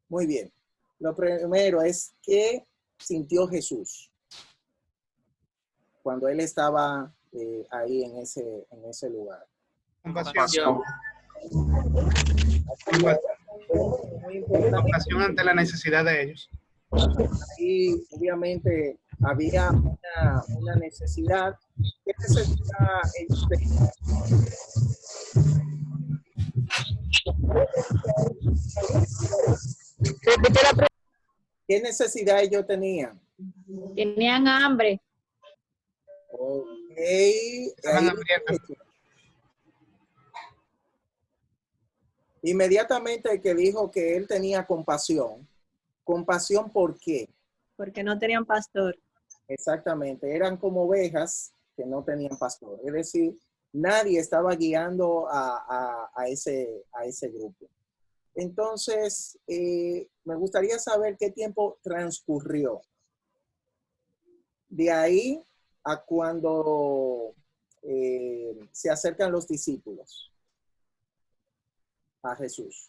Muy bien. Lo primero es, ¿qué sintió Jesús cuando él estaba ahí en ese lugar? Compasión. Muy importante. Compasión ante la necesidad de ellos. Ahí obviamente había una necesidad. ¿Qué necesidad ellos tenían? ¿Qué necesidad ellos tenían? Tenían hambre. Ok. Estaban hambrientos. Inmediatamente que dijo que él tenía compasión. ¿Compasión por qué? Porque no tenían pastor. Exactamente. Eran como ovejas que no tenían pastor. Es decir, nadie estaba guiando a ese grupo. Entonces, me gustaría saber qué tiempo transcurrió de ahí a cuando se acercan los discípulos a Jesús.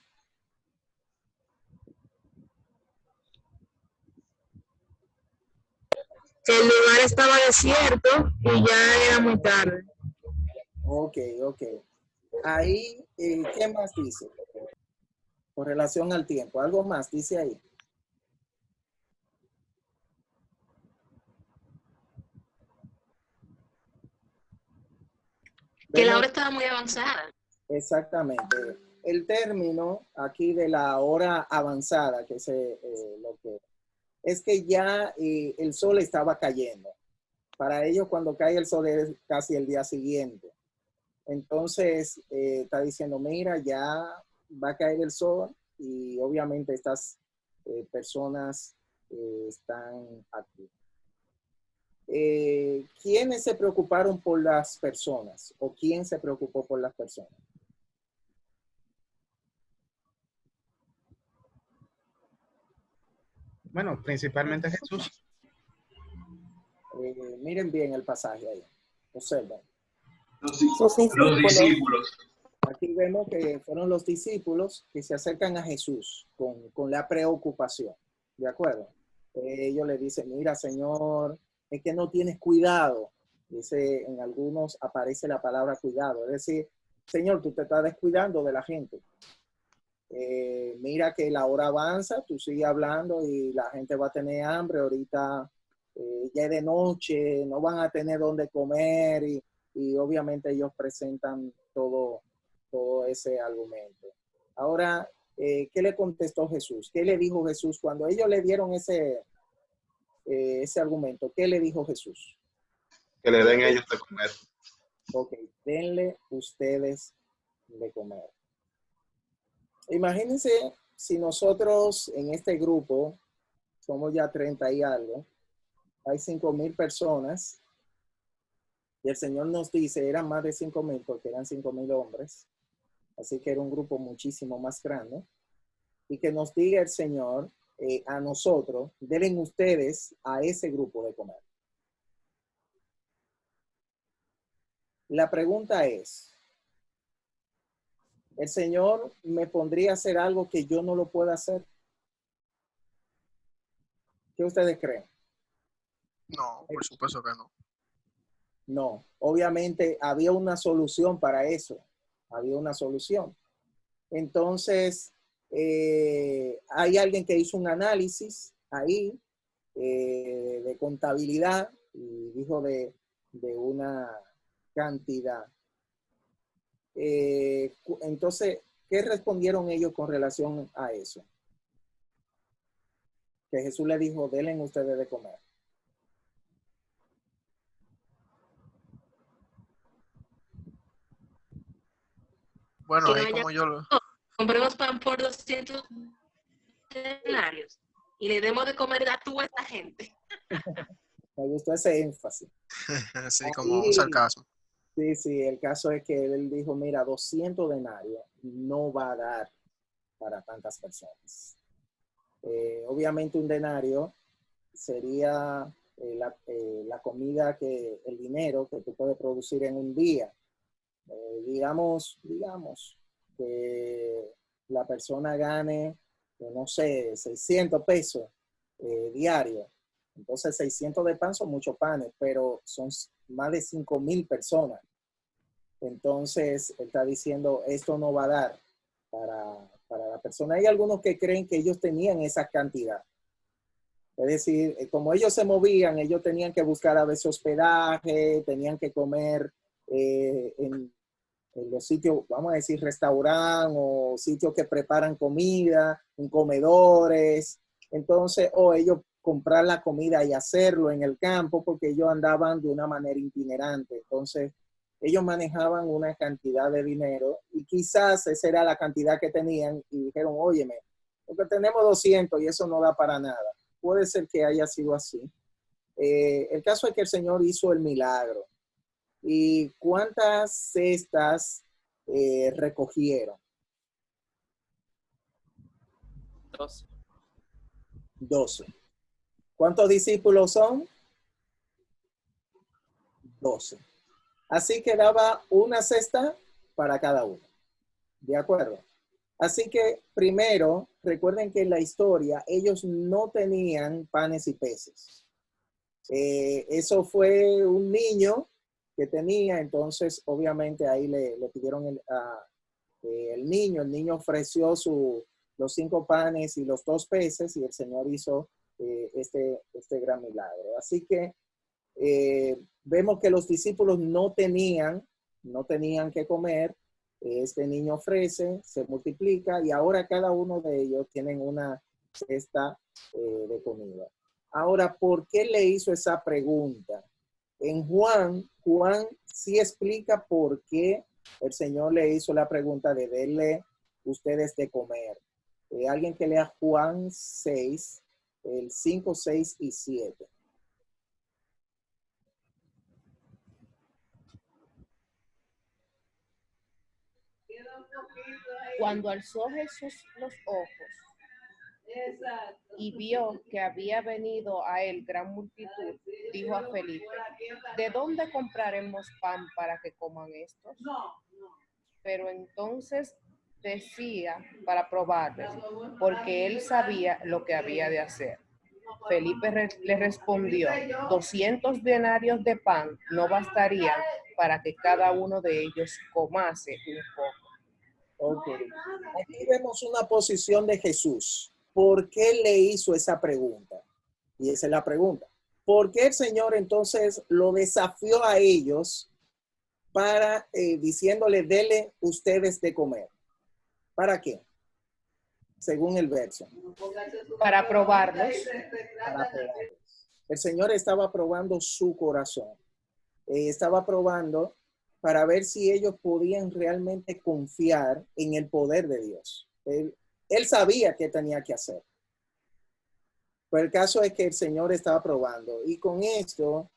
El lugar estaba desierto y ya era muy tarde. Ok. Ahí, ¿qué más dice? Con relación al tiempo. ¿Algo más dice ahí? Que la hora estaba muy avanzada. Exactamente. El término aquí de la hora avanzada, que es lo que es que ya el sol estaba cayendo. Para ellos cuando cae el sol es casi el día siguiente. Entonces está diciendo, mira, ya va a caer el sol y obviamente estas personas están aquí. ¿Quiénes se preocuparon por las personas o quién se preocupó por las personas? Bueno, principalmente Jesús. Miren bien el pasaje ahí. Observen. Los discípulos. Aquí vemos que fueron los discípulos que se acercan a Jesús con la preocupación. ¿De acuerdo? Ellos le dicen, mira, Señor, es que no tienes cuidado. Dice, en algunos aparece la palabra cuidado. Es decir, Señor, tú te estás descuidando de la gente. Mira que la hora avanza, tú sigues hablando y la gente va a tener hambre. Ahorita ya es de noche, no van a tener dónde comer y obviamente ellos presentan todo ese argumento. Ahora, ¿qué le contestó Jesús? ¿Qué le dijo Jesús cuando ellos le dieron ese argumento? ¿Qué le dijo Jesús? Que le den ellos de comer. Ok, denle ustedes de comer. Imagínense si nosotros en este grupo somos ya 30 y algo, hay 5,000 personas y el Señor nos dice, eran más de 5,000 porque eran 5,000 hombres, así que era un grupo muchísimo más grande, y que nos diga el Señor a nosotros, denle ustedes a ese grupo de comer. La pregunta es, ¿el Señor me pondría a hacer algo que yo no lo pueda hacer? ¿Qué ustedes creen? No, por supuesto que no. No, obviamente había una solución para eso. Había una solución. Entonces, hay alguien que hizo un análisis ahí de contabilidad y dijo de una cantidad. Entonces, ¿qué respondieron ellos con relación a eso? Que Jesús le dijo, denle ustedes de comer. Bueno, ahí como yo lo... Compremos pan por 200 denarios y le demos de comer a toda esta gente. Me gustó ese énfasis. Sí, como un sarcasmo. Sí, el caso es que él dijo, mira, 200 denarios no va a dar para tantas personas. Obviamente un denario sería la comida el dinero que tú puedes producir en un día. Digamos que la persona gane no sé, 600 pesos diarios. Entonces 600 de pan son muchos panes, pero son más de 5,000 personas. Entonces él está diciendo, esto no va a dar para la persona. Hay algunos que creen que ellos tenían esa cantidad. Es decir, como ellos se movían, ellos tenían que buscar a veces hospedaje, tenían que comer en los sitios, vamos a decir, restaurantes o sitios que preparan comida, en comedores. Entonces, o ellos comprar la comida y hacerlo en el campo porque ellos andaban de una manera itinerante. Entonces, ellos manejaban una cantidad de dinero y quizás esa era la cantidad que tenían y dijeron, óyeme, porque tenemos 200 y eso no da para nada. Puede ser que haya sido así. El caso es que el Señor hizo el milagro. ¿Y cuántas cestas recogieron? 12. ¿Cuántos discípulos son? 12. Así que daba una cesta para cada uno. ¿De acuerdo? Así que primero, recuerden que en la historia ellos no tenían panes y peces. Eso fue un niño que tenía, entonces obviamente ahí le pidieron el niño ofreció los 5 panes y los 2 peces y el Señor hizo este gran milagro. Así que vemos que los discípulos no tenían que comer. Este niño ofrece, se multiplica y ahora cada uno de ellos tienen una cesta de comida. Ahora, ¿por qué le hizo esa pregunta? En Juan sí explica por qué el Señor le hizo la pregunta de darle ustedes de comer. Alguien que lea Juan 6, el 5, 6 y 7. Cuando alzó Jesús los ojos y vio que había venido a él gran multitud, dijo a Felipe, ¿de dónde compraremos pan para que coman estos? Pero entonces decía para probarles, porque él sabía lo que había de hacer. Felipe le respondió, 200 denarios de pan no bastarían para que cada uno de ellos comase un poco. Ok. Aquí vemos una posición de Jesús. ¿Por qué le hizo esa pregunta? Y esa es la pregunta. ¿Por qué el Señor entonces lo desafió a ellos para diciéndole, dele ustedes de comer? ¿Para qué? Según el verso. Para probarlos. Para probarlos. El Señor estaba probando su corazón. Estaba probando para ver si ellos podían realmente confiar en el poder de Dios. Él sabía qué tenía que hacer. Pero el caso es que el Señor estaba probando. Y con esto,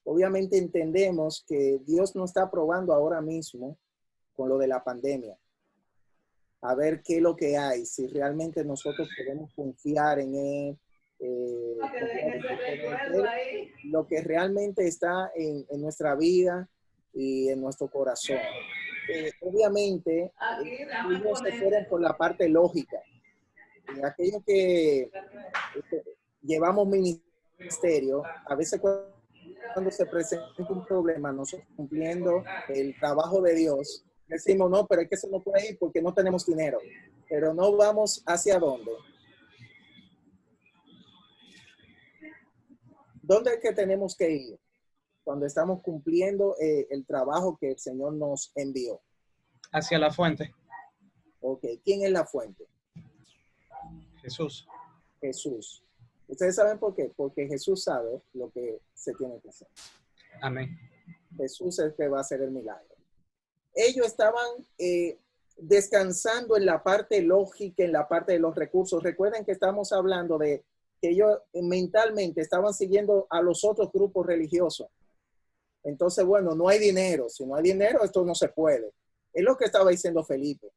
obviamente entendemos que Dios no está probando ahora mismo con lo de la pandemia. A ver qué es lo que hay, si realmente nosotros podemos confiar en Él. Lo que realmente está en nuestra vida y en nuestro corazón. Obviamente, ellos se fueron por la parte lógica. Aquellos que llevamos ministerio, a veces cuando se presenta un problema, nosotros cumpliendo el trabajo de Dios, decimos, no, pero es que eso no puede ir porque no tenemos dinero. Pero no vamos hacia dónde. ¿Dónde es que tenemos que ir? Cuando estamos cumpliendo el trabajo que el Señor nos envió. Hacia la fuente. Ok, ¿quién es la fuente? Jesús. Jesús. ¿Ustedes saben por qué? Porque Jesús sabe lo que se tiene que hacer. Amén. Jesús es el que va a hacer el milagro. Ellos estaban descansando en la parte lógica, en la parte de los recursos. Recuerden que estamos hablando de que ellos mentalmente estaban siguiendo a los otros grupos religiosos. Entonces, bueno, no hay dinero. Si no hay dinero, esto no se puede. Es lo que estaba diciendo Felipe.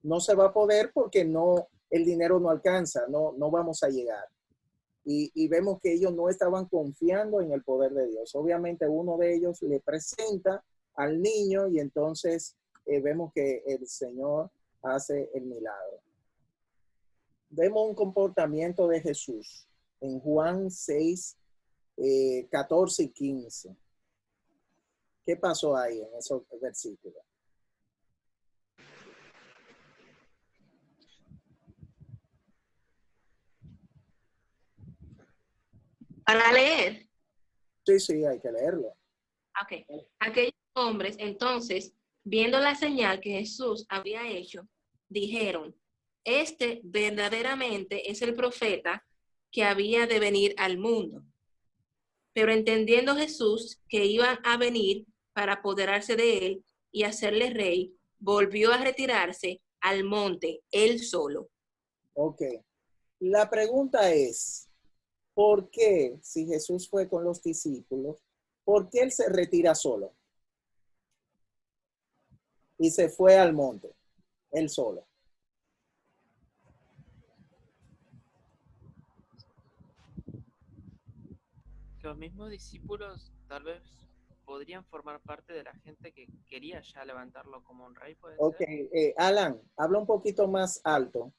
No se va a poder porque el dinero no alcanza, no vamos a llegar. Y vemos que ellos no estaban confiando en el poder de Dios. Obviamente uno de ellos le presenta al niño y entonces vemos que el Señor hace el milagro. vemos un comportamiento de Jesús en Juan 6, 14 y 15. ¿Qué pasó ahí en esos versículos? Para leer. Sí, hay que leerlo. Ok. Aquellos hombres, entonces, viendo la señal que Jesús había hecho, dijeron, este verdaderamente es el profeta que había de venir al mundo. Pero entendiendo Jesús que iban a venir para apoderarse de él y hacerle rey, volvió a retirarse al monte él solo. Ok. La pregunta es, ¿por qué, si Jesús fue con los discípulos, por qué él se retira solo? Y se fue al monte, él solo. Los mismos discípulos tal vez podrían formar parte de la gente que quería ya levantarlo como un rey, ¿puede Ok, ser? Alan, habla un poquito más alto.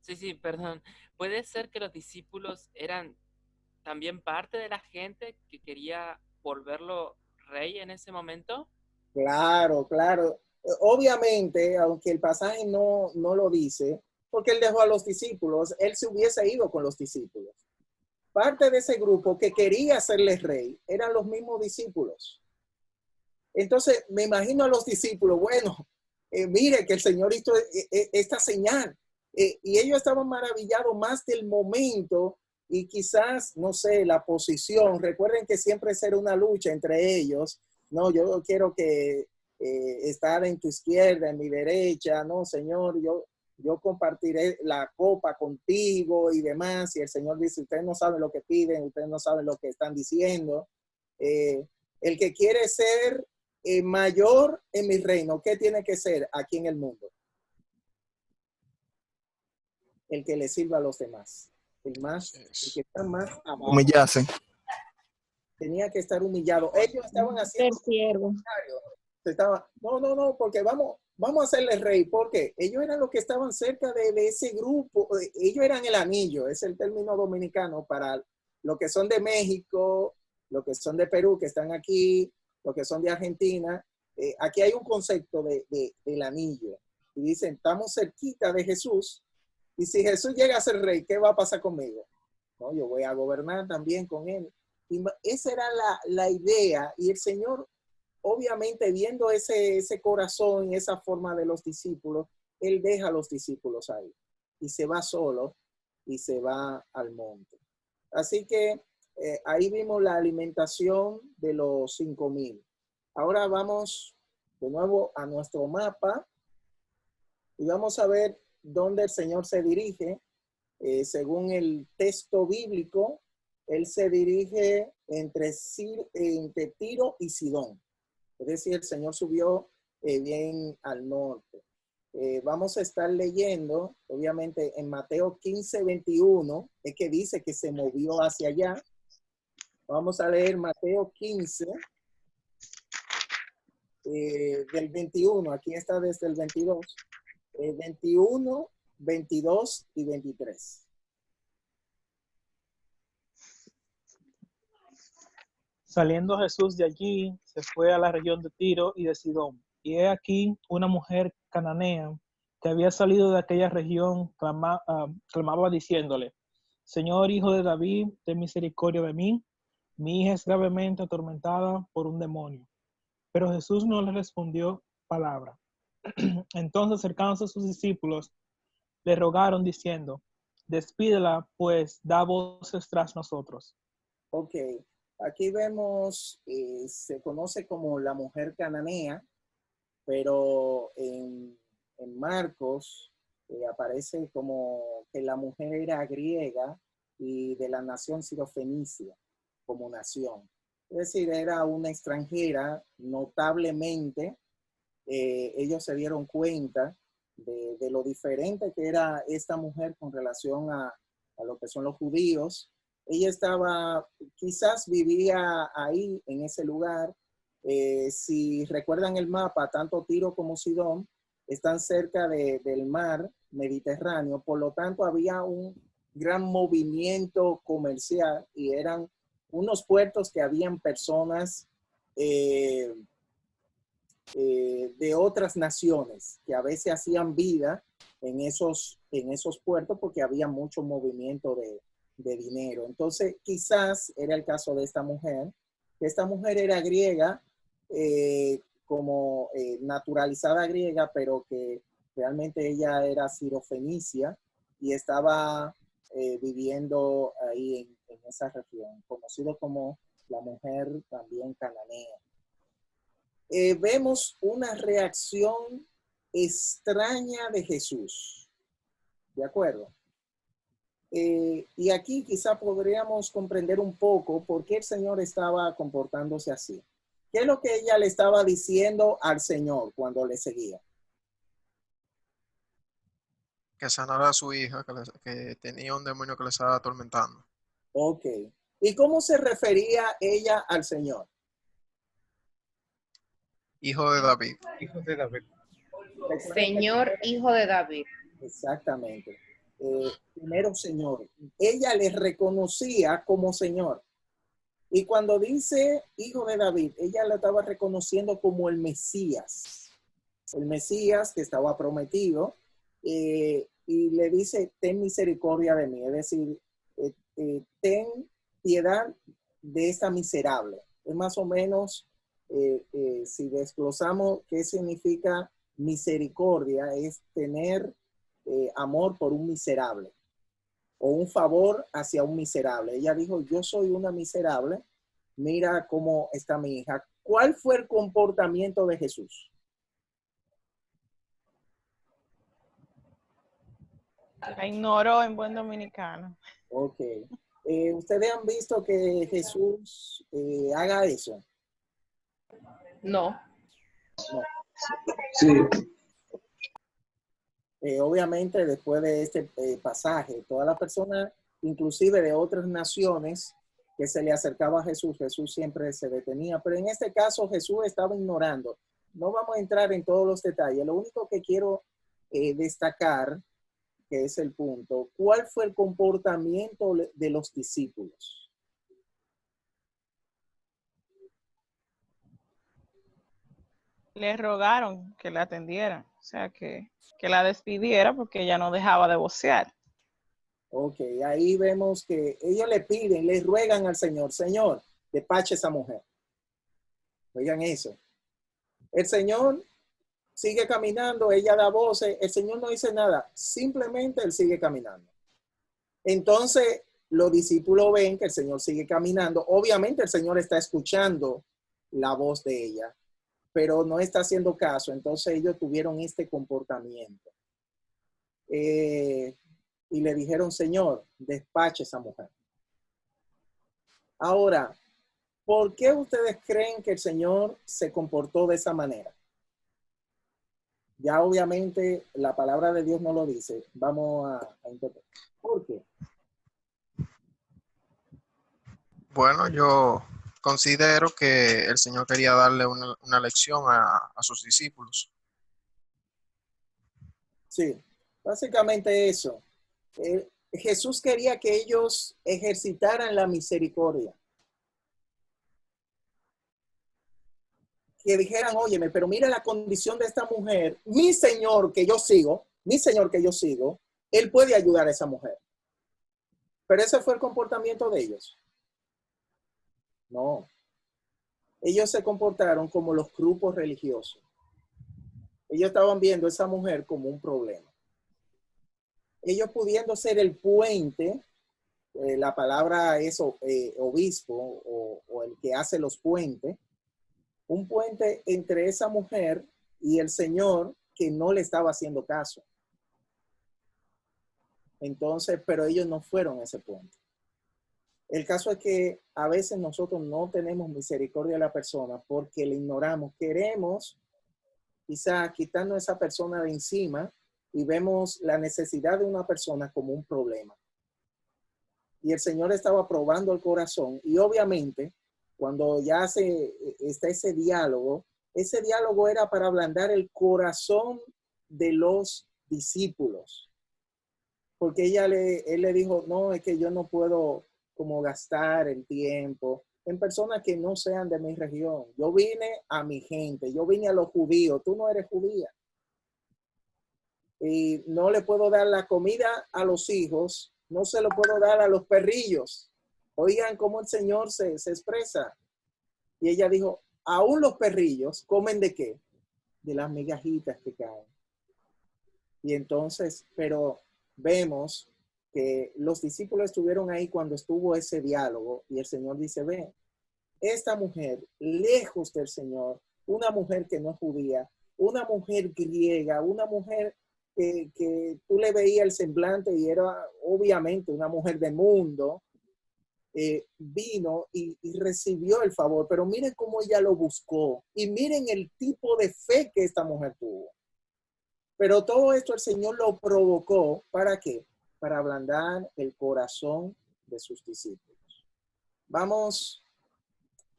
Sí, perdón. ¿Puede ser que los discípulos eran también parte de la gente que quería volverlo rey en ese momento? Claro. Obviamente, aunque el pasaje no lo dice, porque él dejó a los discípulos, él se hubiese ido con los discípulos. Parte de ese grupo que quería hacerle rey eran los mismos discípulos. Entonces, me imagino a los discípulos, bueno, mire que el Señor hizo esta señal. Y ellos estaban maravillados más del momento y quizás, no sé, la posición. Recuerden que siempre será una lucha entre ellos. No, yo quiero que estar en tu izquierda, en mi derecha. No, Señor, yo compartiré la copa contigo y demás. Y el Señor dice, ustedes no saben lo que piden, ustedes no saben lo que están diciendo. El que quiere ser mayor en mi reino, ¿qué tiene que ser aquí en el mundo? El que le sirva a los demás. El que está más abajo. Humillarse. Tenía que estar humillado. Ellos estaban haciendo... Ser siervo. No, porque vamos a hacerle rey, porque ellos eran los que estaban cerca de ese grupo. Ellos eran el anillo, es el término dominicano para los que son de México, los que son de Perú, que están aquí, los que son de Argentina. Aquí hay un concepto del anillo. Y dicen, estamos cerquita de Jesús, y si Jesús llega a ser rey, ¿qué va a pasar conmigo? No, yo voy a gobernar también con él. Y esa era la idea, y el Señor, obviamente, viendo ese corazón y esa forma de los discípulos, él deja a los discípulos ahí, y se va solo, y se va al monte. Así que ahí vimos la alimentación de los 5,000. Ahora vamos de nuevo a nuestro mapa y vamos a ver dónde el Señor se dirige. Según el texto bíblico, él se dirige entre Tiro y Sidón. Es decir, el Señor subió bien al norte. Vamos a estar leyendo, obviamente, en Mateo 15:21, es que dice que se movió hacia allá. Vamos a leer Mateo 15, del 21. Aquí está desde el 22. 21, 22 y 23. Saliendo Jesús de allí, se fue a la región de Tiro y de Sidón. Y he aquí una mujer cananea que había salido de aquella región, clamaba diciéndole, Señor, hijo de David, ten misericordia de mí. Mi hija es gravemente atormentada por un demonio. Pero Jesús no le respondió palabra. Entonces, acercándose a sus discípulos, le rogaron diciendo, despídela, pues da voces tras nosotros. Ok, aquí vemos, se conoce como la mujer cananea, pero en Marcos aparece como que la mujer era griega y de la nación sirofenicia como nación. Es decir, era una extranjera notablemente. Ellos se dieron cuenta de lo diferente que era esta mujer con relación a lo que son los judíos. Ella quizás vivía ahí, en ese lugar. Si recuerdan el mapa, tanto Tiro como Sidón están cerca del mar Mediterráneo, por lo tanto había un gran movimiento comercial y eran unos puertos que habían personas de otras naciones que a veces hacían vida en esos puertos porque había mucho movimiento de dinero. Entonces, quizás era el caso de esta mujer, que esta mujer era griega, naturalizada griega, pero que realmente ella era sirofenicia y estaba viviendo ahí en esa región, conocido como la mujer también cananea. Vemos una reacción extraña de Jesús. ¿De acuerdo? Y aquí quizá podríamos comprender un poco por qué el Señor estaba comportándose así. ¿Qué es lo que ella le estaba diciendo al Señor cuando le seguía? Que sanara a su hija, que tenía un demonio que le estaba atormentando. Ok. ¿Y cómo se refería ella al Señor? Hijo de David. Hijo de David. Señor, hijo de David. Exactamente. Primero, Señor. Ella le reconocía como Señor. Y cuando dice hijo de David, ella lo estaba reconociendo como el Mesías. El Mesías que estaba prometido. Y le dice, ten misericordia de mí. Es decir, ten piedad de esta miserable. Es más o menos, si desglosamos qué significa misericordia, es tener amor por un miserable o un favor hacia un miserable. Ella dijo, yo soy una miserable, mira cómo está mi hija. ¿Cuál fue el comportamiento de Jesús? La ignoró en buen dominicano. Ok. ¿Ustedes han visto que Jesús haga eso? No. No. Sí. Obviamente, después de este pasaje, todas las personas, inclusive de otras naciones, que se le acercaba a Jesús, Jesús siempre se detenía. Pero en este caso, Jesús estaba ignorando. No vamos a entrar en todos los detalles. Lo único que quiero destacar, que es el punto, ¿cuál fue el comportamiento de los discípulos? Le rogaron que la atendieran, o sea, que la despidiera porque ella no dejaba de vocear. Ok, ahí vemos que ellos le piden, le ruegan al Señor, Señor, despache a esa mujer. Oigan eso. El Señor sigue caminando, ella da voces, el Señor no dice nada, simplemente él sigue caminando. Entonces, los discípulos ven que el Señor sigue caminando. Obviamente el Señor está escuchando la voz de ella, pero no está haciendo caso. Entonces ellos tuvieron este comportamiento. Y le dijeron, Señor, despache a esa mujer. Ahora, ¿por qué ustedes creen que el Señor se comportó de esa manera? Ya obviamente la palabra de Dios no lo dice. Vamos a interpretar. ¿Por qué? Bueno, yo considero que el Señor quería darle una lección a sus discípulos. Sí, básicamente eso. Jesús quería que ellos ejercitaran la misericordia. Que dijeran, óyeme, pero mira la condición de esta mujer, mi Señor que yo sigo, Él puede ayudar a esa mujer. Pero ese fue el comportamiento de ellos. No. Ellos se comportaron como los grupos religiosos. Ellos estaban viendo a esa mujer como un problema. Ellos pudiendo ser el puente, la palabra es obispo o el que hace los puentes, un puente entre esa mujer y el Señor que no le estaba haciendo caso. Entonces, pero ellos no fueron ese puente. El caso es que a veces nosotros no tenemos misericordia de la persona porque le ignoramos. Queremos quizá quitarnos a esa persona de encima y vemos la necesidad de una persona como un problema. Y el Señor estaba probando el corazón y obviamente cuando ya está ese diálogo era para ablandar el corazón de los discípulos. porque él le dijo, no, es que yo no puedo como gastar el tiempo en personas que no sean de mi región. Yo vine a mi gente, yo vine a los judíos, tú no eres judía. Y no le puedo dar la comida a los hijos, no se lo puedo dar a los perrillos. Oigan cómo el Señor se expresa. Y ella dijo, aún los perrillos comen ¿de qué? De las migajitas que caen. Y entonces, pero vemos que los discípulos estuvieron ahí cuando estuvo ese diálogo y el Señor dice, ven, esta mujer, lejos del Señor, una mujer que no es judía, una mujer griega, una mujer que tú le veías el semblante y era obviamente una mujer de mundo, vino y recibió el favor, pero miren cómo ella lo buscó y miren el tipo de fe que esta mujer tuvo. Pero todo esto el Señor lo provocó, ¿para qué? Para ablandar el corazón de sus discípulos. Vamos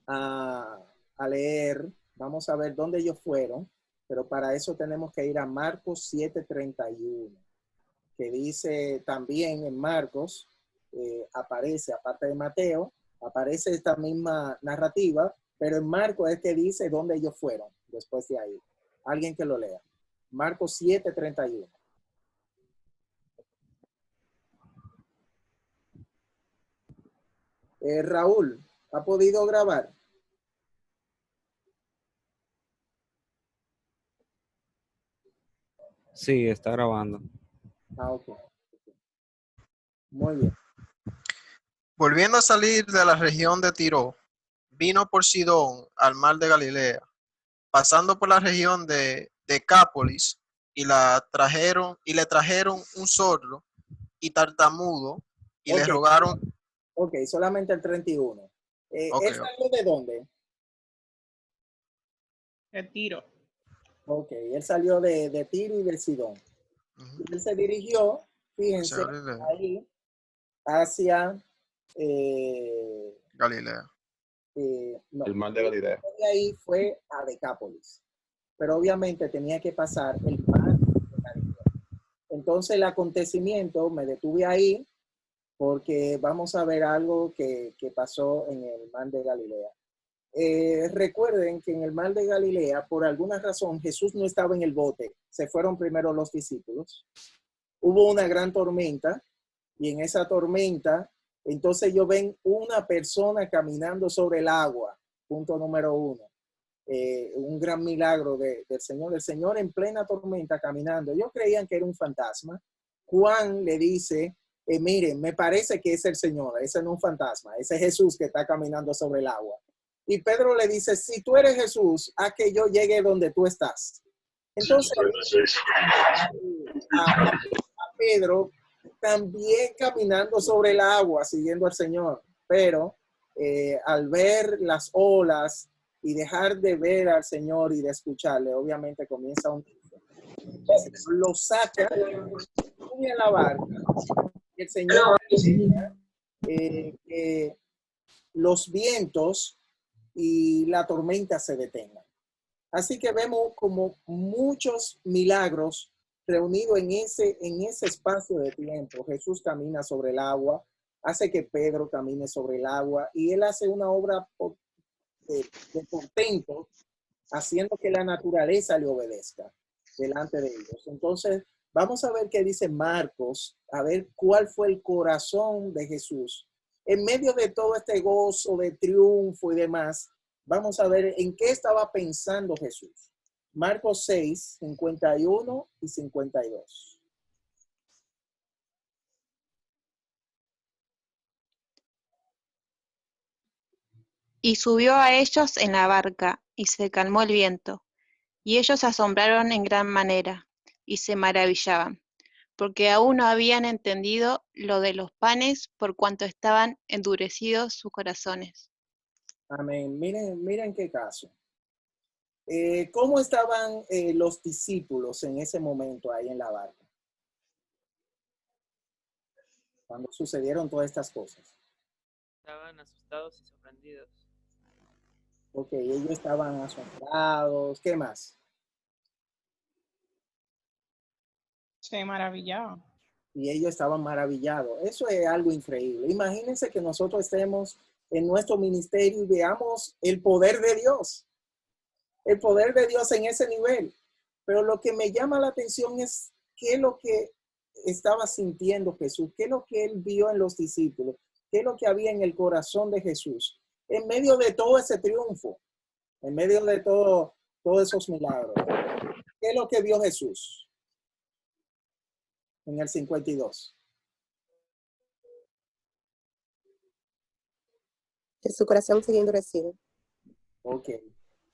a leer, vamos a ver dónde ellos fueron, pero para eso tenemos que ir a Marcos 7:31, que dice también en Marcos, aparece, aparte de Mateo, aparece esta misma narrativa, pero en Marcos es que dice dónde ellos fueron después de ahí. Alguien que lo lea. Marcos 7:31. Raúl, ¿ha podido grabar? Sí, está grabando. Ah, ok. Muy bien. Volviendo a salir de la región de Tiro, vino por Sidón al mar de Galilea, pasando por la región de Decápolis, y le trajeron un sordo y tartamudo, y Okay. le rogaron. Ok, solamente el 31. Okay, ¿Él salió de dónde? De Tiro. Ok, él salió de Tiro y de Sidón. Y él se dirigió, fíjense, ahí hacia Galilea. No, el mar de Galilea. de ahí fue a Decápolis. Pero obviamente tenía que pasar el mar de Galilea. Entonces el acontecimiento, me detuve ahí porque vamos a ver algo que pasó en el mar de Galilea. Recuerden que en el mar de Galilea, por alguna razón, Jesús no estaba en el bote. Se fueron primero los discípulos. Hubo una gran tormenta y en esa tormenta, entonces ellos ven una persona caminando sobre el agua. Punto número 1. Un gran milagro del Señor. El Señor en plena tormenta caminando. Ellos creían que era un fantasma. Juan le dice, miren, me parece que es el Señor. Ese no es un fantasma. Ese es Jesús que está caminando sobre el agua. Y Pedro le dice, si tú eres Jesús, haz que yo llegue donde tú estás. Entonces, a Pedro también caminando sobre el agua, siguiendo al Señor. Pero al ver las olas y dejar de ver al Señor y de escucharle, obviamente comienza a hundirse. Lo saca, sube a la barca, y el Señor los vientos y la tormenta se detengan. Así que vemos como muchos milagros reunidos en ese espacio de tiempo. Jesús camina sobre el agua, hace que Pedro camine sobre el agua y él hace una obra de portento, haciendo que la naturaleza le obedezca delante de ellos. Entonces, vamos a ver qué dice Marcos, a ver cuál fue el corazón de Jesús. En medio de todo este gozo de triunfo y demás, vamos a ver en qué estaba pensando Jesús. Marcos 6, 51 y 52. Y subió a ellos en la barca, y se calmó el viento. Y ellos se asombraron en gran manera, y se maravillaban, porque aún no habían entendido lo de los panes, por cuanto estaban endurecidos sus corazones. Amén. Miren qué caso. ¿Cómo estaban los discípulos en ese momento ahí en la barca? Cuando sucedieron todas estas cosas. Estaban asustados y sorprendidos. Ok, ellos estaban asombrados. ¿Qué más? Se maravillaban. Y ellos estaban maravillados. Eso es algo increíble. Imagínense que nosotros estemos en nuestro ministerio y veamos el poder de Dios. El poder de Dios en ese nivel. Pero lo que me llama la atención es qué es lo que estaba sintiendo Jesús, qué es lo que él vio en los discípulos, qué es lo que había en el corazón de Jesús. En medio de todo ese triunfo, en medio de todos esos milagros, ¿qué es lo que vio Jesús? En el 52. Que su corazón se endurecido. Ok.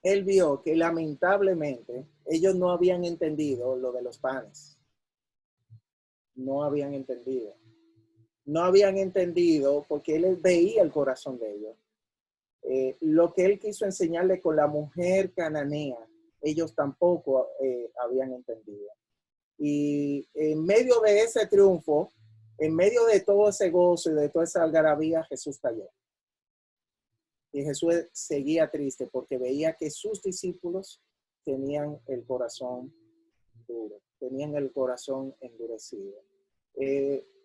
Él vio que lamentablemente ellos no habían entendido lo de los panes. No habían entendido. No habían entendido porque él veía el corazón de ellos. Lo que él quiso enseñarle con la mujer cananea, ellos tampoco habían entendido. Y en medio de ese triunfo, en medio de todo ese gozo y de toda esa algarabía, Jesús cayó. Y Jesús seguía triste porque veía que sus discípulos tenían el corazón duro, tenían el corazón endurecido.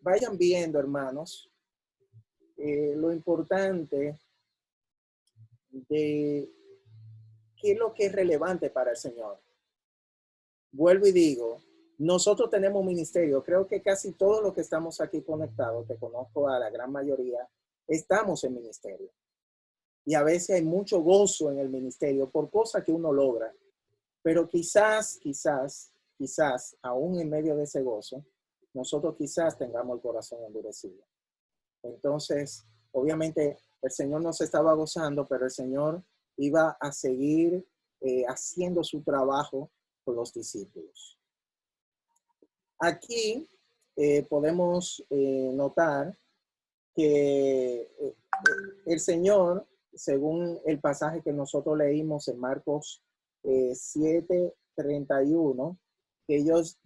Vayan viendo, hermanos, lo importante de qué es lo que es relevante para el Señor. Vuelvo y digo, nosotros tenemos ministerio. Creo que casi todos los que estamos aquí conectados, te conozco a la gran mayoría, estamos en ministerio. Y a veces hay mucho gozo en el ministerio por cosas que uno logra. Pero quizás, aún en medio de ese gozo, nosotros quizás tengamos el corazón endurecido. Entonces, obviamente, el Señor nos estaba gozando, pero el Señor iba a seguir haciendo su trabajo con los discípulos. Aquí podemos notar que el Señor, según el pasaje que nosotros leímos en Marcos 7:31, que ellos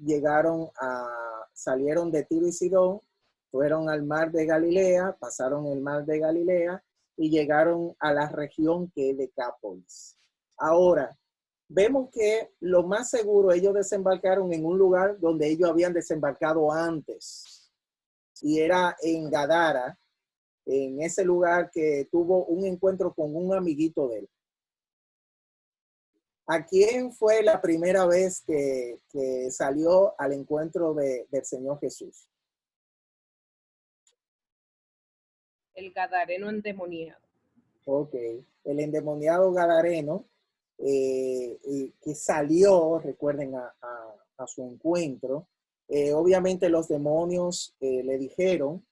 salieron de Tiro y Sidón, fueron al mar de Galilea, pasaron el mar de Galilea y llegaron a la región que es Decápolis. Ahora, vemos que lo más seguro, ellos desembarcaron en un lugar donde ellos habían desembarcado antes. Y era en Gadara, en ese lugar que tuvo un encuentro con un amiguito de él. ¿A quién fue la primera vez que salió al encuentro del Señor Jesús? El gadareno endemoniado. Ok, el endemoniado gadareno que salió, recuerden, a su encuentro. Obviamente los demonios le dijeron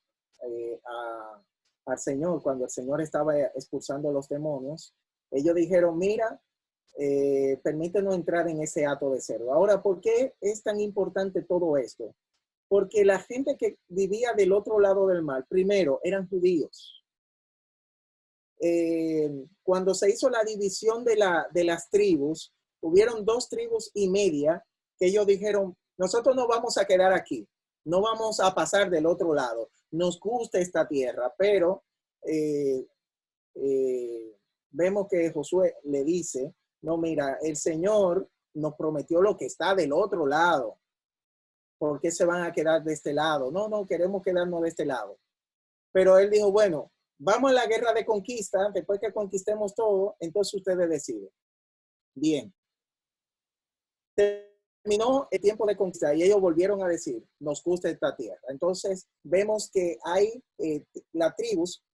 al Señor, cuando el Señor estaba expulsando los demonios, ellos dijeron, mira, permítenos entrar en ese hato de cerdo. Ahora, ¿por qué es tan importante todo esto? Porque la gente que vivía del otro lado del mar, primero, eran judíos. Cuando se hizo la división de las tribus, hubieron 2 tribus y media que ellos dijeron, nosotros no vamos a quedar aquí, no vamos a pasar del otro lado, nos gusta esta tierra, pero vemos que Josué le dice, no, mira, el Señor nos prometió lo que está del otro lado. ¿Por qué se van a quedar de este lado? No, queremos quedarnos de este lado. Pero él dijo, bueno, vamos a la guerra de conquista, después que conquistemos todo, entonces ustedes deciden. Bien. Terminó el tiempo de conquista y ellos volvieron a decir, nos gusta esta tierra. Entonces vemos que hay las tribus,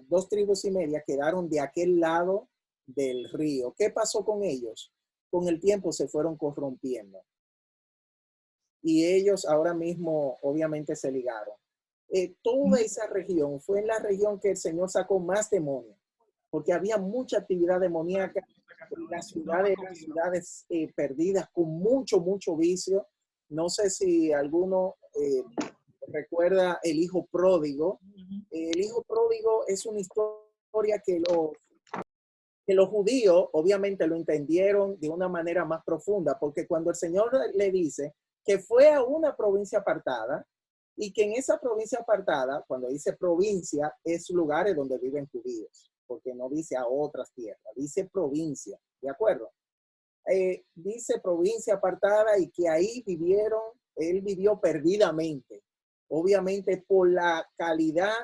2 tribus y media quedaron de aquel lado del río. ¿Qué pasó con ellos? Con el tiempo se fueron corrompiendo. Y ellos ahora mismo obviamente se ligaron. Toda esa región fue en la región que el Señor sacó más demonios, porque había mucha actividad demoníaca. Las ciudades eran ciudades perdidas con mucho vicio. No sé si alguno recuerda el hijo pródigo. El hijo pródigo es una historia que los judíos obviamente lo entendieron de una manera más profunda, porque cuando el Señor le dice que fue a una provincia apartada y que en esa provincia apartada, cuando dice provincia, es lugares donde viven judíos, porque no dice a otras tierras, dice provincia, ¿de acuerdo? Dice provincia apartada y que ahí él vivió perdidamente. obviamente por la calidad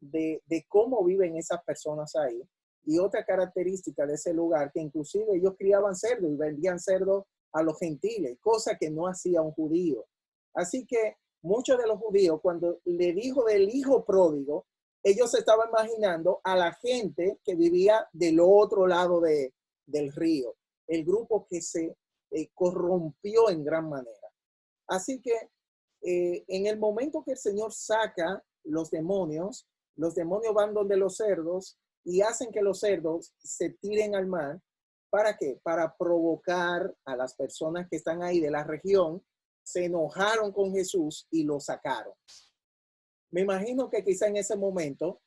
de cómo viven esas personas ahí. Y otra característica de ese lugar, que inclusive ellos criaban cerdo y vendían cerdo a los gentiles, cosa que no hacía un judío. Así que muchos de los judíos, cuando le dijo del hijo pródigo, ellos se estaban imaginando a la gente que vivía del otro lado del río, el grupo que se corrompió en gran manera. Así que en el momento que el Señor saca los demonios van donde los cerdos y hacen que los cerdos se tiren al mar. ¿Para qué? Para provocar a las personas que están ahí de la región. Se enojaron con Jesús y lo sacaron. Me imagino que quizá en ese momento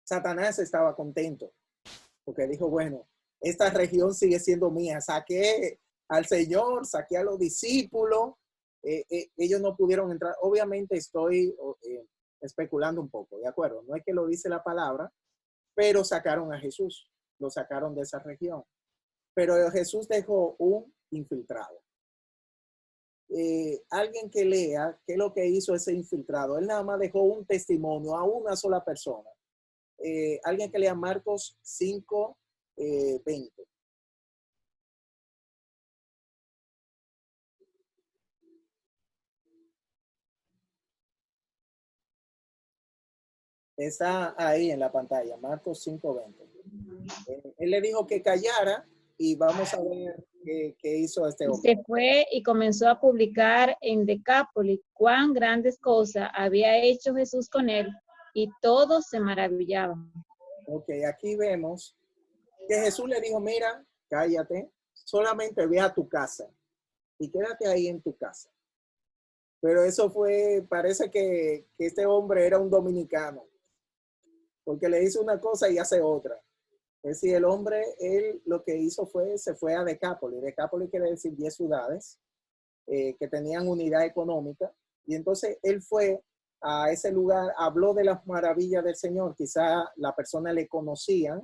Satanás estaba contento porque dijo, bueno, esta región sigue siendo mía. Saqué al Señor, saqué a los discípulos. Ellos no pudieron entrar. Obviamente estoy especulando un poco, ¿de acuerdo? No es que lo dice la palabra, pero sacaron a Jesús. Lo sacaron de esa región. Pero Jesús dejó un infiltrado. Alguien que lea qué es lo que hizo ese infiltrado. Él nada más dejó un testimonio a una sola persona. Alguien que lea Marcos 5, 20. Está ahí en la pantalla, Marcos 5:20. Él le dijo que callara y vamos a ver qué hizo este hombre. Se fue y comenzó a publicar en Decápolis cuán grandes cosas había hecho Jesús con él, y todos se maravillaban. Ok, aquí vemos que Jesús le dijo, mira, cállate, solamente ve a tu casa y quédate ahí en tu casa. Pero eso fue, parece que este hombre era un dominicano, porque le hizo una cosa y hace otra. Es decir, el hombre, él lo que hizo fue, se fue a Decápolis. Decápolis quiere decir 10 ciudades que tenían unidad económica. Y entonces él fue a ese lugar, habló de las maravillas del Señor. Quizá la persona le conocían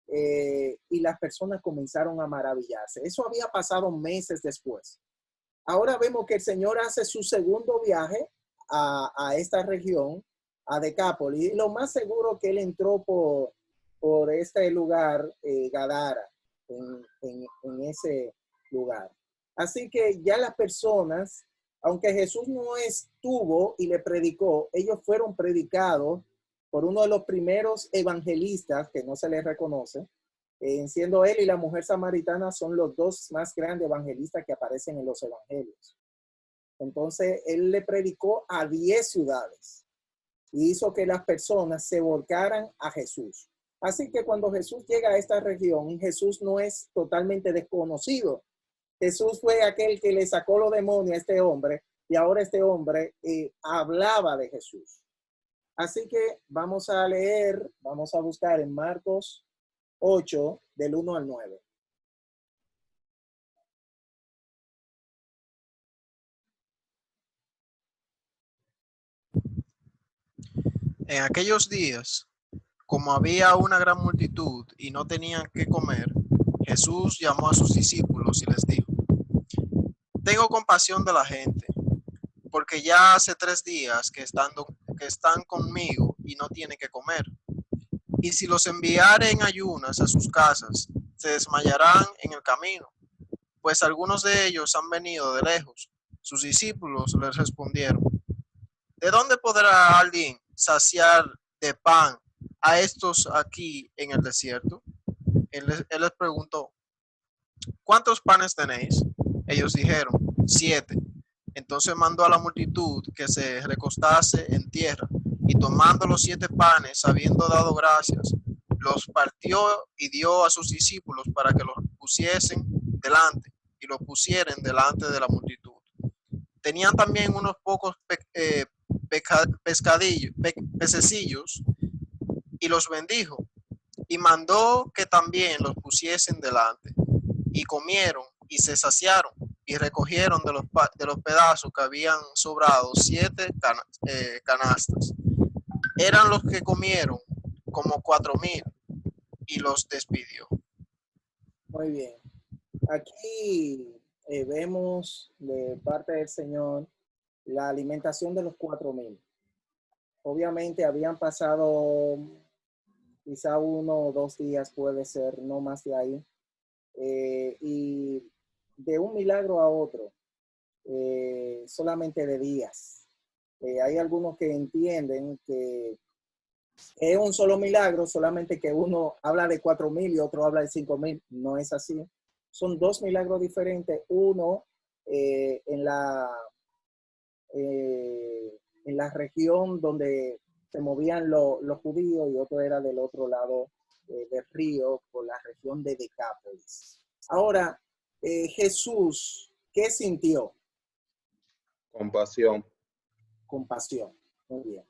y las personas comenzaron a maravillarse. Eso había pasado meses después. Ahora vemos que el Señor hace su segundo viaje a esta región, a Decápolis. Y lo más seguro que él entró por este lugar, Gadara, en ese lugar. Así que ya las personas, aunque Jesús no estuvo y le predicó, ellos fueron predicados por uno de los primeros evangelistas, que no se les reconoce, siendo él y la mujer samaritana son los dos más grandes evangelistas que aparecen en los evangelios. Entonces, él le predicó a 10 ciudades y hizo que las personas se volcaran a Jesús. Así que cuando Jesús llega a esta región, Jesús no es totalmente desconocido. Jesús fue aquel que le sacó los demonios a este hombre y ahora este hombre hablaba de Jesús. Así que vamos a leer, vamos a buscar en Marcos 8, del 1 al 9. En aquellos días, como había una gran multitud y no tenían qué comer, Jesús llamó a sus discípulos y les dijo, tengo compasión de la gente, porque ya hace 3 días que están conmigo y no tienen que comer. Y si los enviare en ayunas a sus casas, se desmayarán en el camino, pues algunos de ellos han venido de lejos. Sus discípulos les respondieron, ¿de dónde podrá alguien saciar de pan a estos aquí en el desierto? Él les preguntó, ¿cuántos panes tenéis? Ellos dijeron, 7. Entonces mandó a la multitud que se recostase en tierra, y tomando los 7 panes, habiendo dado gracias, los partió y dio a sus discípulos para que los pusiesen delante, y los pusieren delante de la multitud. Tenían también unos pocos pececillos, y los bendijo, y mandó que también los pusiesen delante, y comieron y se saciaron, y recogieron de los pedazos que habían sobrado 7 canastas. Eran los que comieron como 4,000, y los despidió. Muy bien. Aquí vemos de parte del Señor la alimentación de los 4,000. Obviamente habían pasado quizá 1 o 2 días, puede ser, no más de ahí. Y de un milagro a otro, solamente de días. Hay algunos que entienden que es un solo milagro, solamente que uno habla de 4,000 y otro habla de 5,000. No es así. Son 2 milagros diferentes. Uno en la región donde se movían los judíos y otro era del otro lado del río, por la región de Decápolis. Ahora, Jesús, ¿qué sintió? Compasión. Compasión. Muy bien.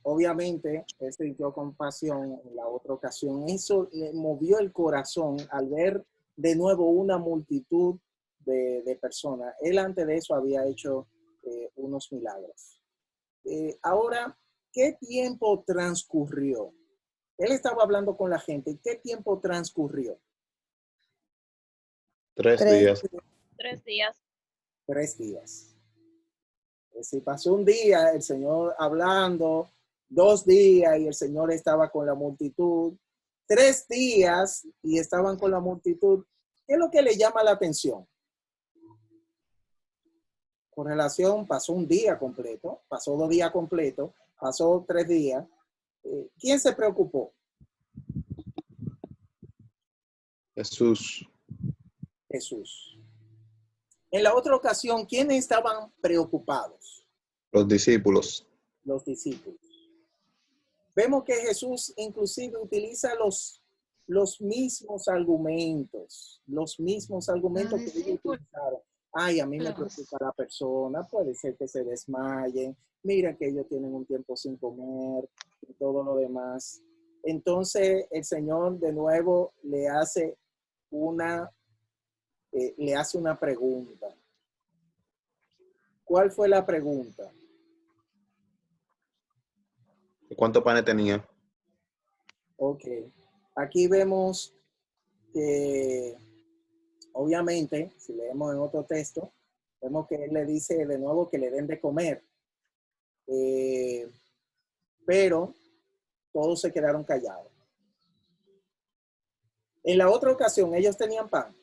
Obviamente, él sintió compasión en la otra ocasión. Eso le movió el corazón al ver de nuevo una multitud de personas. Él antes de eso había hecho unos milagros. Ahora, ¿qué tiempo transcurrió? Él estaba hablando con la gente. ¿Qué tiempo transcurrió? 3 días. 3 días. 3 días. Si pasó un día, el Señor hablando, 2 días y el Señor estaba con la multitud, 3 días y estaban con la multitud. ¿Qué es lo que le llama la atención? Con relación, pasó un día completo, pasó 2 días completos, pasó 3 días. ¿Quién se preocupó? Jesús. Jesús. En la otra ocasión, ¿quiénes estaban preocupados? Los discípulos. Los discípulos. Vemos que Jesús inclusive utiliza los mismos argumentos. Los mismos argumentos que ellos utilizaron. Ay, a mí me preocupa la persona. Puede ser que se desmayen. Mira que ellos tienen un tiempo sin comer y todo lo demás. Entonces, el Señor de nuevo le hace una pregunta. ¿Cuál fue la pregunta? ¿Cuántos panes tenía? Ok. Aquí vemos que, obviamente, si leemos en otro texto, vemos que él le dice de nuevo que le den de comer. Pero todos se quedaron callados. En la otra ocasión, ellos tenían pan.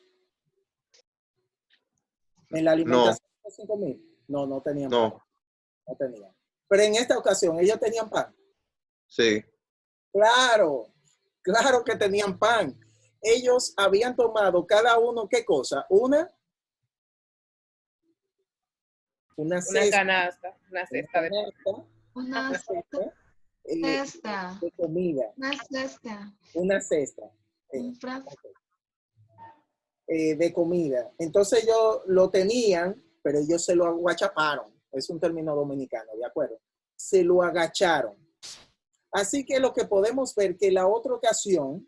En la alimentación de 5,000. No tenían pan. No tenían. Pero en esta ocasión, ellos tenían pan. Sí. Claro que tenían pan. Ellos habían tomado cada uno, ¿qué cosa? Una cesta. Canasta, una cesta de de comida. Una cesta. De comida. Entonces ellos lo tenían, pero ellos se lo aguachaparon. Es un término dominicano, ¿de acuerdo? Se lo agacharon. Así que lo que podemos ver que la otra ocasión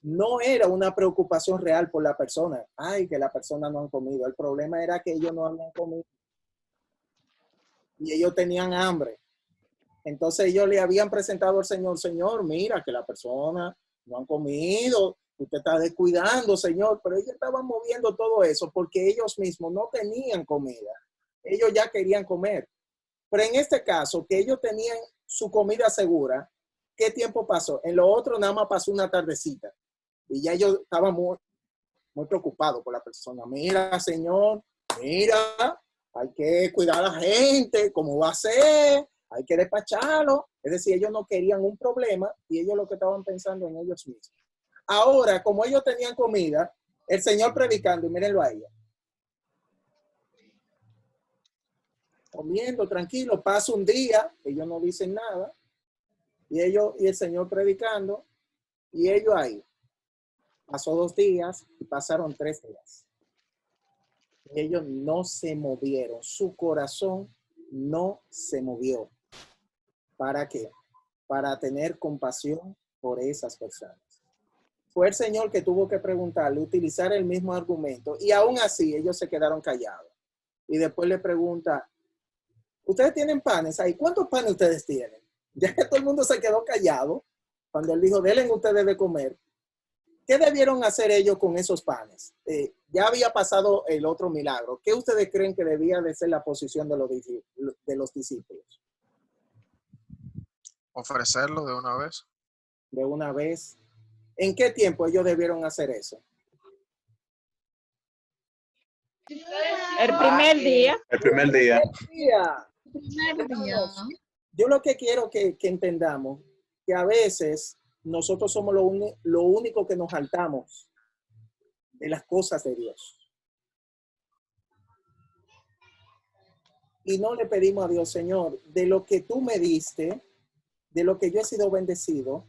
no era una preocupación real por la persona. Ay, que la persona no han comido. El problema era que ellos no habían comido. Y ellos tenían hambre. Entonces ellos le habían presentado al Señor, Señor, mira que la persona no han comido. Usted está descuidando, Señor. Pero ellos estaban moviendo todo eso porque ellos mismos no tenían comida. Ellos ya querían comer. Pero en este caso, que ellos tenían su comida segura, ¿qué tiempo pasó? En lo otro nada más pasó una tardecita. Y ya ellos estaban muy preocupados por la persona. Mira, Señor, mira, hay que cuidar a la gente, ¿cómo va a ser? Hay que despacharlo. Es decir, ellos no querían un problema y ellos lo que estaban pensando en ellos mismos. Ahora, como ellos tenían comida, el Señor predicando, y mírenlo a ellos. Comiendo, tranquilo, pasa un día, ellos no dicen nada, y el Señor predicando, y ellos ahí. Pasó 2 días y pasaron 3 días. Y ellos no se movieron, su corazón no se movió. ¿Para qué? Para tener compasión por esas personas. Fue el Señor que tuvo que preguntarle, utilizar el mismo argumento, y aún así ellos se quedaron callados. Y después le pregunta, ¿ustedes tienen panes ahí? ¿Cuántos panes ustedes tienen? Ya que todo el mundo se quedó callado, cuando él dijo, denle ustedes de comer. ¿Qué debieron hacer ellos con esos panes? Ya había pasado el otro milagro. ¿Qué ustedes creen que debía de ser la posición de los discípulos? Ofrecerlo de una vez. De una vez. ¿En qué tiempo ellos debieron hacer eso? El primer día. El primer día. Hermanos, yo lo que quiero que entendamos, que a veces nosotros somos lo único que nos saltamos de las cosas de Dios. Y no le pedimos a Dios, Señor, de lo que tú me diste, de lo que yo he sido bendecido,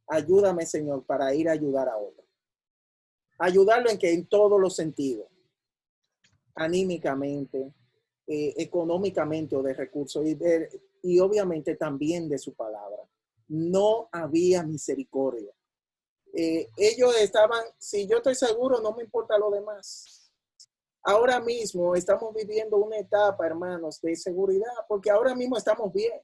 ayúdame, Señor, para ir a ayudar a otro. Ayudarlo en todos los sentidos. Anímicamente, económicamente o de recursos y obviamente también de su palabra. No había misericordia. Ellos estaban, si yo estoy seguro, no me importa lo demás. Ahora mismo estamos viviendo una etapa, hermanos, de seguridad, porque ahora mismo estamos bien.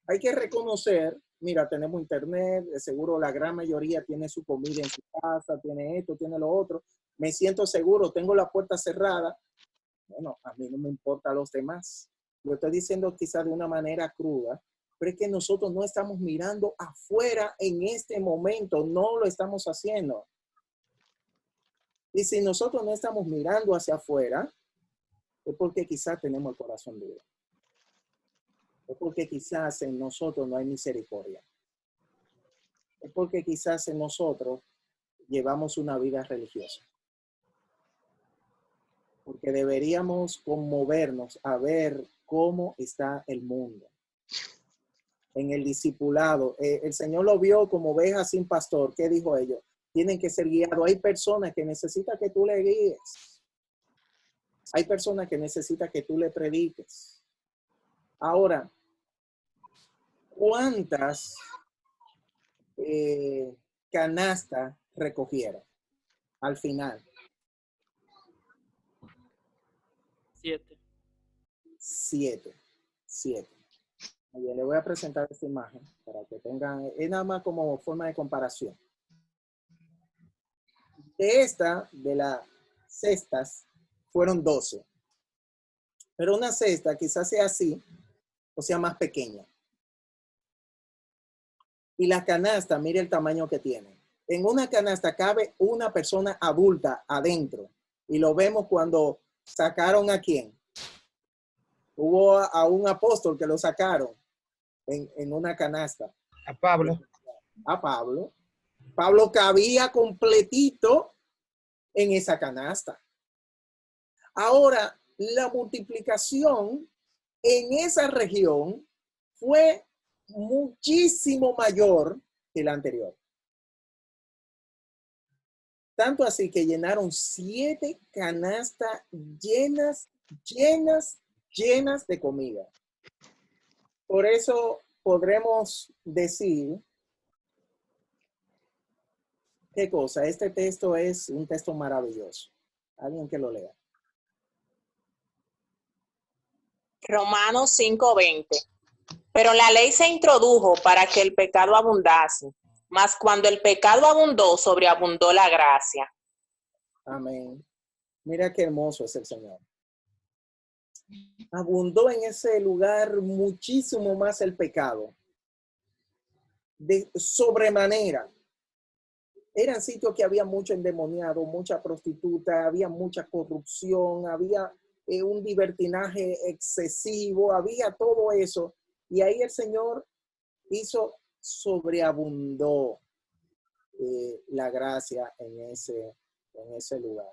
Hay que reconocer, mira, tenemos internet, de seguro la gran mayoría tiene su comida en su casa, tiene esto, tiene lo otro. Me siento seguro, tengo la puerta cerrada. Bueno, a mí no me importa a los demás. Lo estoy diciendo quizás de una manera cruda, pero es que nosotros no estamos mirando afuera en este momento, no lo estamos haciendo. Y si nosotros no estamos mirando hacia afuera, es porque quizás tenemos el corazón duro. Es porque quizás en nosotros no hay misericordia. Es porque quizás en nosotros llevamos una vida religiosa. Porque deberíamos conmovernos a ver cómo está el mundo. En el discipulado, el Señor lo vio como ovejas sin pastor. ¿Qué dijo ellos? Tienen que ser guiados. Hay personas que necesitan que tú le guíes. Hay personas que necesitan que tú le prediques. Ahora, ¿cuántas canastas recogieron al final? 7. 7. Bien, le voy a presentar esta imagen para que tengan, es nada más como forma de comparación. De las cestas, fueron 12. Pero una cesta quizás sea así, o sea más pequeña. Y la canasta, mire el tamaño que tiene. En una canasta cabe una persona adulta adentro. Y lo vemos cuando sacaron ¿a quién? Hubo a un apóstol que lo sacaron en una canasta. A Pablo. A Pablo. Pablo cabía completito en esa canasta. Ahora, la multiplicación en esa región fue muchísimo mayor que la anterior. Tanto así que llenaron 7 canastas llenas de comida. Por eso podremos decir, ¿qué cosa? Este texto es un texto maravilloso. Alguien que lo lea. Romanos 5:20. Pero la ley se introdujo para que el pecado abundase, mas cuando el pecado abundó, sobreabundó la gracia. Amén. Mira qué hermoso es el Señor. Abundó en ese lugar muchísimo más el pecado. De sobremanera. Eran sitios que había mucho endemoniado, mucha prostituta, había mucha corrupción, había un libertinaje excesivo, había todo eso. Y ahí el Señor sobreabundó la gracia en ese lugar.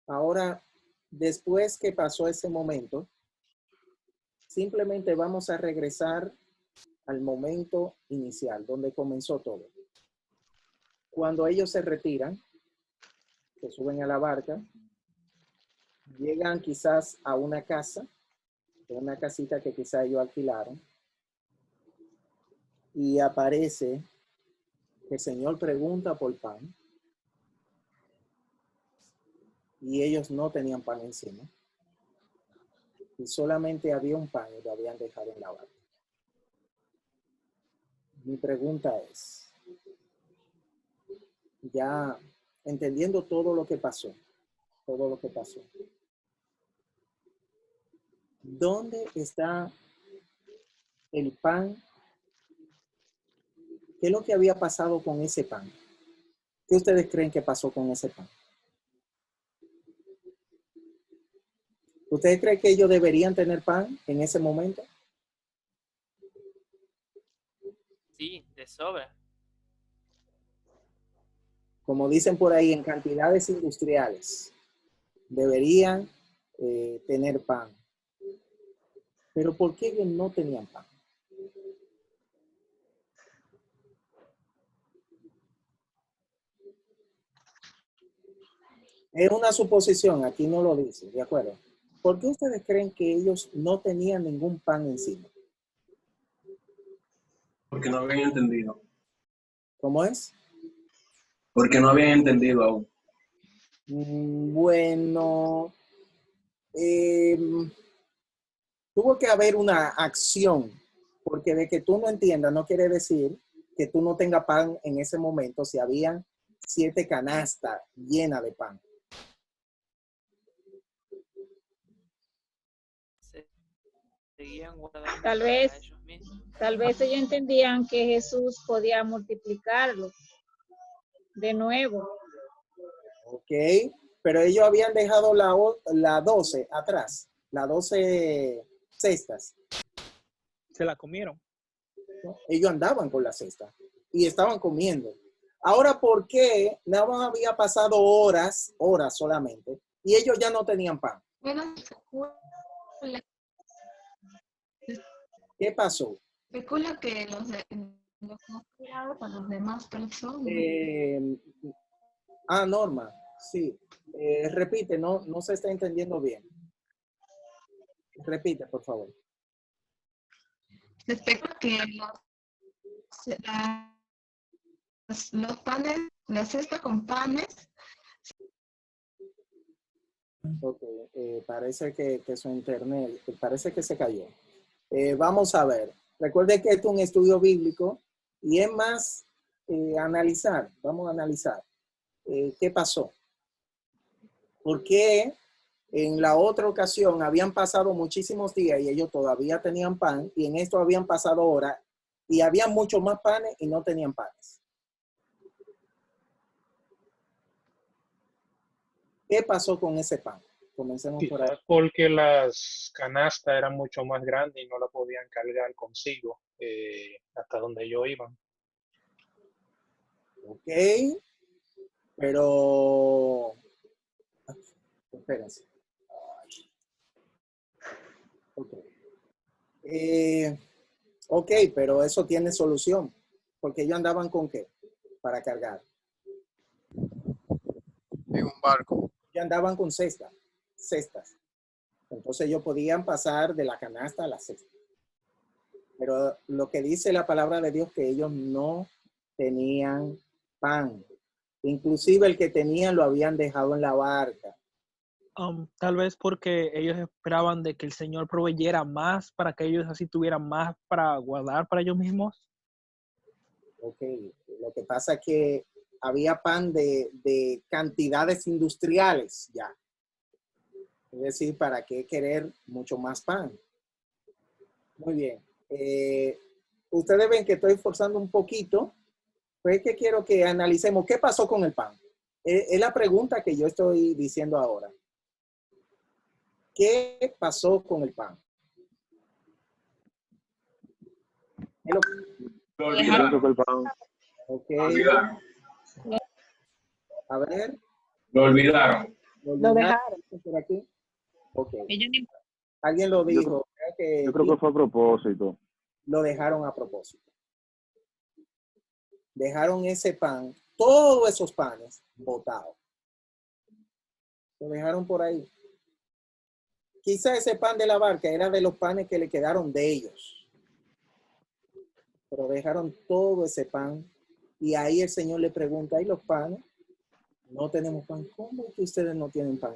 Ahora, después que pasó ese momento, simplemente vamos a regresar al momento inicial, donde comenzó todo. Cuando ellos se retiran, se suben a la barca, llegan quizás a una casa, una casita que quizás ellos alquilaron, y aparece que el Señor pregunta por pan, y ellos no tenían pan encima, y solamente había un pan y lo habían dejado en la barca. Mi pregunta es, ya entendiendo todo lo que pasó, todo lo que pasó. ¿Dónde está el pan? ¿Qué es lo que había pasado con ese pan? ¿Qué ustedes creen que pasó con ese pan? ¿Ustedes creen que ellos deberían tener pan en ese momento? Sí, de sobra. Como dicen por ahí, en cantidades industriales. Deberían tener pan. Pero ¿por qué ellos no tenían pan? Es una suposición, aquí no lo dice, ¿de acuerdo? ¿Por qué ustedes creen que ellos no tenían ningún pan encima? Porque no habían entendido. ¿Cómo es? Porque no habían entendido aún. Bueno, tuvo que haber una acción, porque de que tú no entiendas no quiere decir que tú no tengas pan en ese momento si habían 7 canastas llenas de pan. Seguían guardando Tal para vez, ellos mismos. tal vez ellos entendían que Jesús podía multiplicarlo de nuevo. Ok, pero ellos habían dejado la 12 atrás, las 12 cestas. Se la comieron. Ellos andaban con la cesta y estaban comiendo. Ahora, ¿por qué no había pasado horas solamente y ellos ya no tenían pan? ¿Qué pasó? Especula que los no criados a las demás personas. Norma, sí. Repite, no se está entendiendo bien. Repite, por favor. Se especula que los panes, la cesta con panes. Ok, parece que su internet, parece que se cayó. Vamos a ver. Recuerde que esto es un estudio bíblico y es más analizar. Vamos a analizar qué pasó. ¿Por qué en la otra ocasión habían pasado muchísimos días y ellos todavía tenían pan y en esto habían pasado horas y había muchos más panes y no tenían panes? ¿Qué pasó con ese pan? Comencemos por ahí. Quizás porque las canastas eran mucho más grandes y no la podían cargar consigo hasta donde ellos iban. Ok, pero espérense. Ok, pero eso tiene solución, porque ellos andaban ¿con qué? Para cargar. En un barco. Ellos andaban con cestas. Entonces ellos podían pasar de la canasta a la cesta. Pero lo que dice la palabra de Dios que ellos no tenían pan. Inclusive el que tenían lo habían dejado en la barca. Tal vez porque ellos esperaban de que el Señor proveyera más para que ellos así tuvieran más para guardar para ellos mismos. Ok, lo que pasa es que había pan de cantidades industriales ya. Es decir, ¿para qué querer mucho más pan? Muy bien. Ustedes ven que estoy forzando un poquito. Pues que quiero que analicemos qué pasó con el pan. Es la pregunta que yo estoy diciendo ahora. ¿Qué pasó con el pan? Lo olvidaron. Ok. Lo olvidaron. A ver. Lo olvidaron. Lo dejaron. Por aquí. Ok. Alguien lo dijo. Yo creo que fue a propósito. Lo dejaron a propósito. Dejaron ese pan, todos esos panes botados. Lo dejaron por ahí. Quizá ese pan de la barca era de los panes que le quedaron de ellos. Pero dejaron todo ese pan. Y ahí el Señor le pregunta, ¿y los panes? No tenemos pan. ¿Cómo es que ustedes no tienen pan?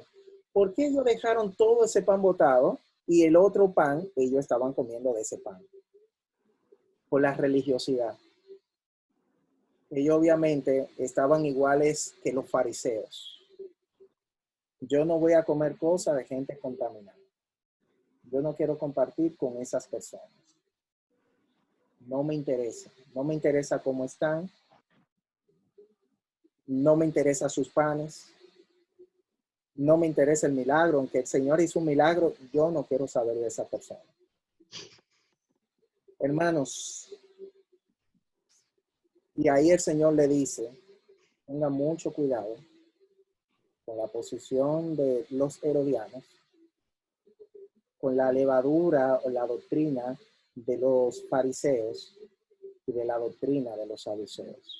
¿Por qué ellos dejaron todo ese pan botado y el otro pan, ellos estaban comiendo de ese pan? Por la religiosidad. ellos obviamente estaban iguales que los fariseos. Yo no voy a comer cosas de gente contaminada. Yo no quiero compartir con esas personas. No me interesa. No me interesa cómo están. No me interesa sus panes. No me interesa el milagro. Aunque el Señor hizo un milagro, yo no quiero saber de esa persona. Hermanos, y ahí el Señor le dice, tengan mucho cuidado con la posición de los herodianos, con la levadura o la doctrina de los fariseos y de la doctrina de los saduceos.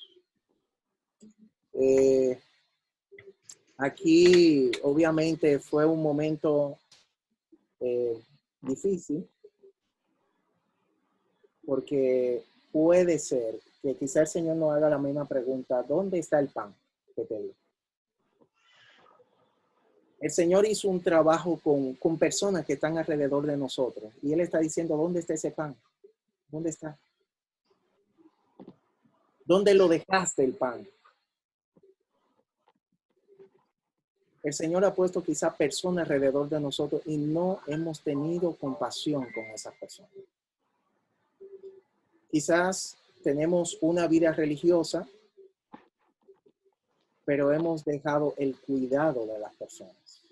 Aquí obviamente fue un momento difícil, porque puede ser que quizá el Señor nos haga la misma pregunta: ¿dónde está el pan que te dio? El Señor hizo un trabajo con personas que están alrededor de nosotros y Él está diciendo: ¿dónde está ese pan? ¿Dónde está? ¿Dónde lo dejaste el pan? El Señor ha puesto quizá personas alrededor de nosotros y no hemos tenido compasión con esas personas. Quizás tenemos una vida religiosa, pero hemos dejado el cuidado de las personas.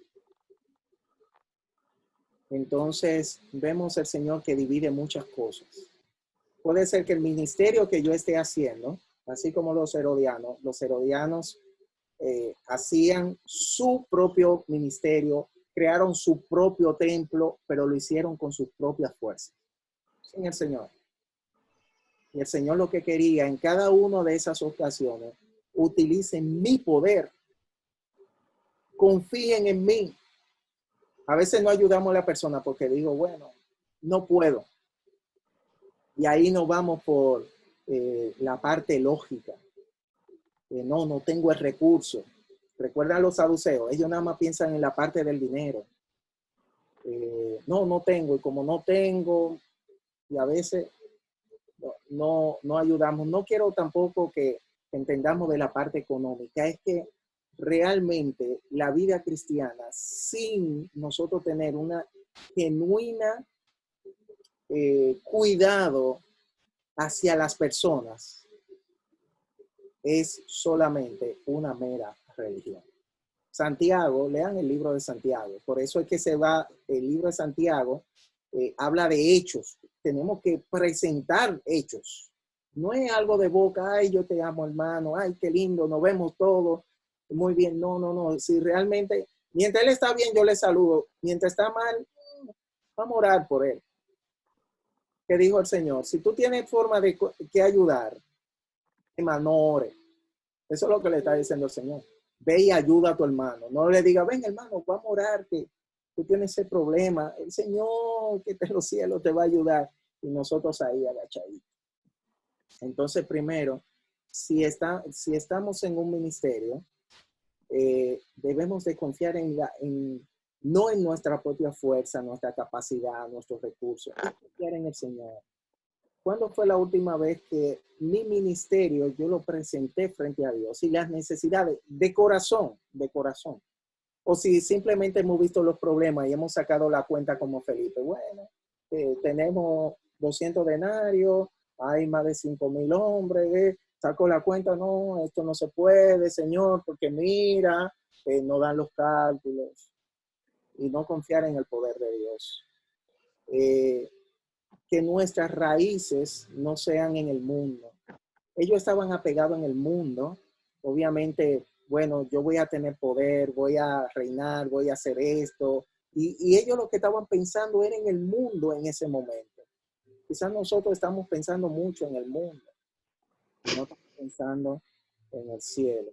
Entonces, vemos al Señor que divide muchas cosas. Puede ser que el ministerio que yo esté haciendo, así como los herodianos hacían su propio ministerio, crearon su propio templo, pero lo hicieron con sus propias fuerzas, sin el Señor. Y el Señor lo que quería en cada una de esas ocasiones: utilicen mi poder, confíen en mí. A veces no ayudamos a la persona porque digo, bueno, no puedo. Y ahí nos vamos por la parte lógica. No tengo el recurso. Recuerda a los saduceos, ellos nada más piensan en la parte del dinero. No tengo, y como no tengo, y a veces no ayudamos. No quiero tampoco que entendamos de la parte económica. Es que realmente la vida cristiana, sin nosotros tener una genuina cuidado hacia las personas, es solamente una mera religión. Santiago, lean el libro de Santiago. Por eso es que el libro de Santiago habla de hechos. Tenemos que presentar hechos. No es algo de boca: ay, yo te amo, hermano, ay, qué lindo, nos vemos todos, muy bien. No. Si realmente, mientras él está bien, yo le saludo. Mientras está mal, vamos a orar por él. ¿Qué dijo el Señor? Si tú tienes forma de que ayudar, hermano, ore. Eso es lo que le está diciendo el Señor. Ve y ayuda a tu hermano. No le diga: ven, hermano, vamos a orar, que tú tienes ese problema. El Señor que está en los cielos te va a ayudar. Y nosotros ahí agachaditos. Entonces, primero, si estamos en un ministerio, debemos de confiar no en nuestra propia fuerza, nuestra capacidad, nuestros recursos, confiar en el Señor. ¿Cuándo fue la última vez que mi ministerio yo lo presenté frente a Dios y las necesidades de corazón? O si simplemente hemos visto los problemas y hemos sacado la cuenta como Felipe. Bueno, tenemos 200 denarios, hay más de 5,000 hombres, saco la cuenta, no, esto no se puede, Señor, porque mira, no dan los cálculos. Y no confiar en el poder de Dios. Que nuestras raíces no sean en el mundo. Ellos estaban apegados en el mundo. Obviamente, bueno, yo voy a tener poder, voy a reinar, voy a hacer esto. Y ellos lo que estaban pensando era en el mundo en ese momento. Quizás nosotros estamos pensando mucho en el mundo. No estamos pensando en el cielo.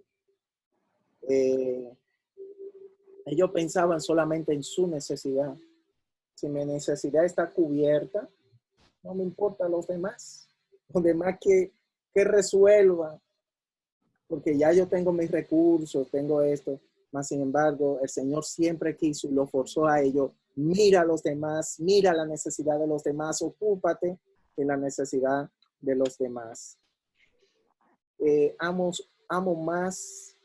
Ellos pensaban solamente en su necesidad. Si mi necesidad está cubierta, no me importa los demás. Los demás que resuelvan. Porque ya yo tengo mis recursos, tengo esto. Mas, sin embargo, el Señor siempre quiso y lo forzó a ellos. Mira a los demás, mira la necesidad de los demás, ocúpate de la necesidad de los demás. amo más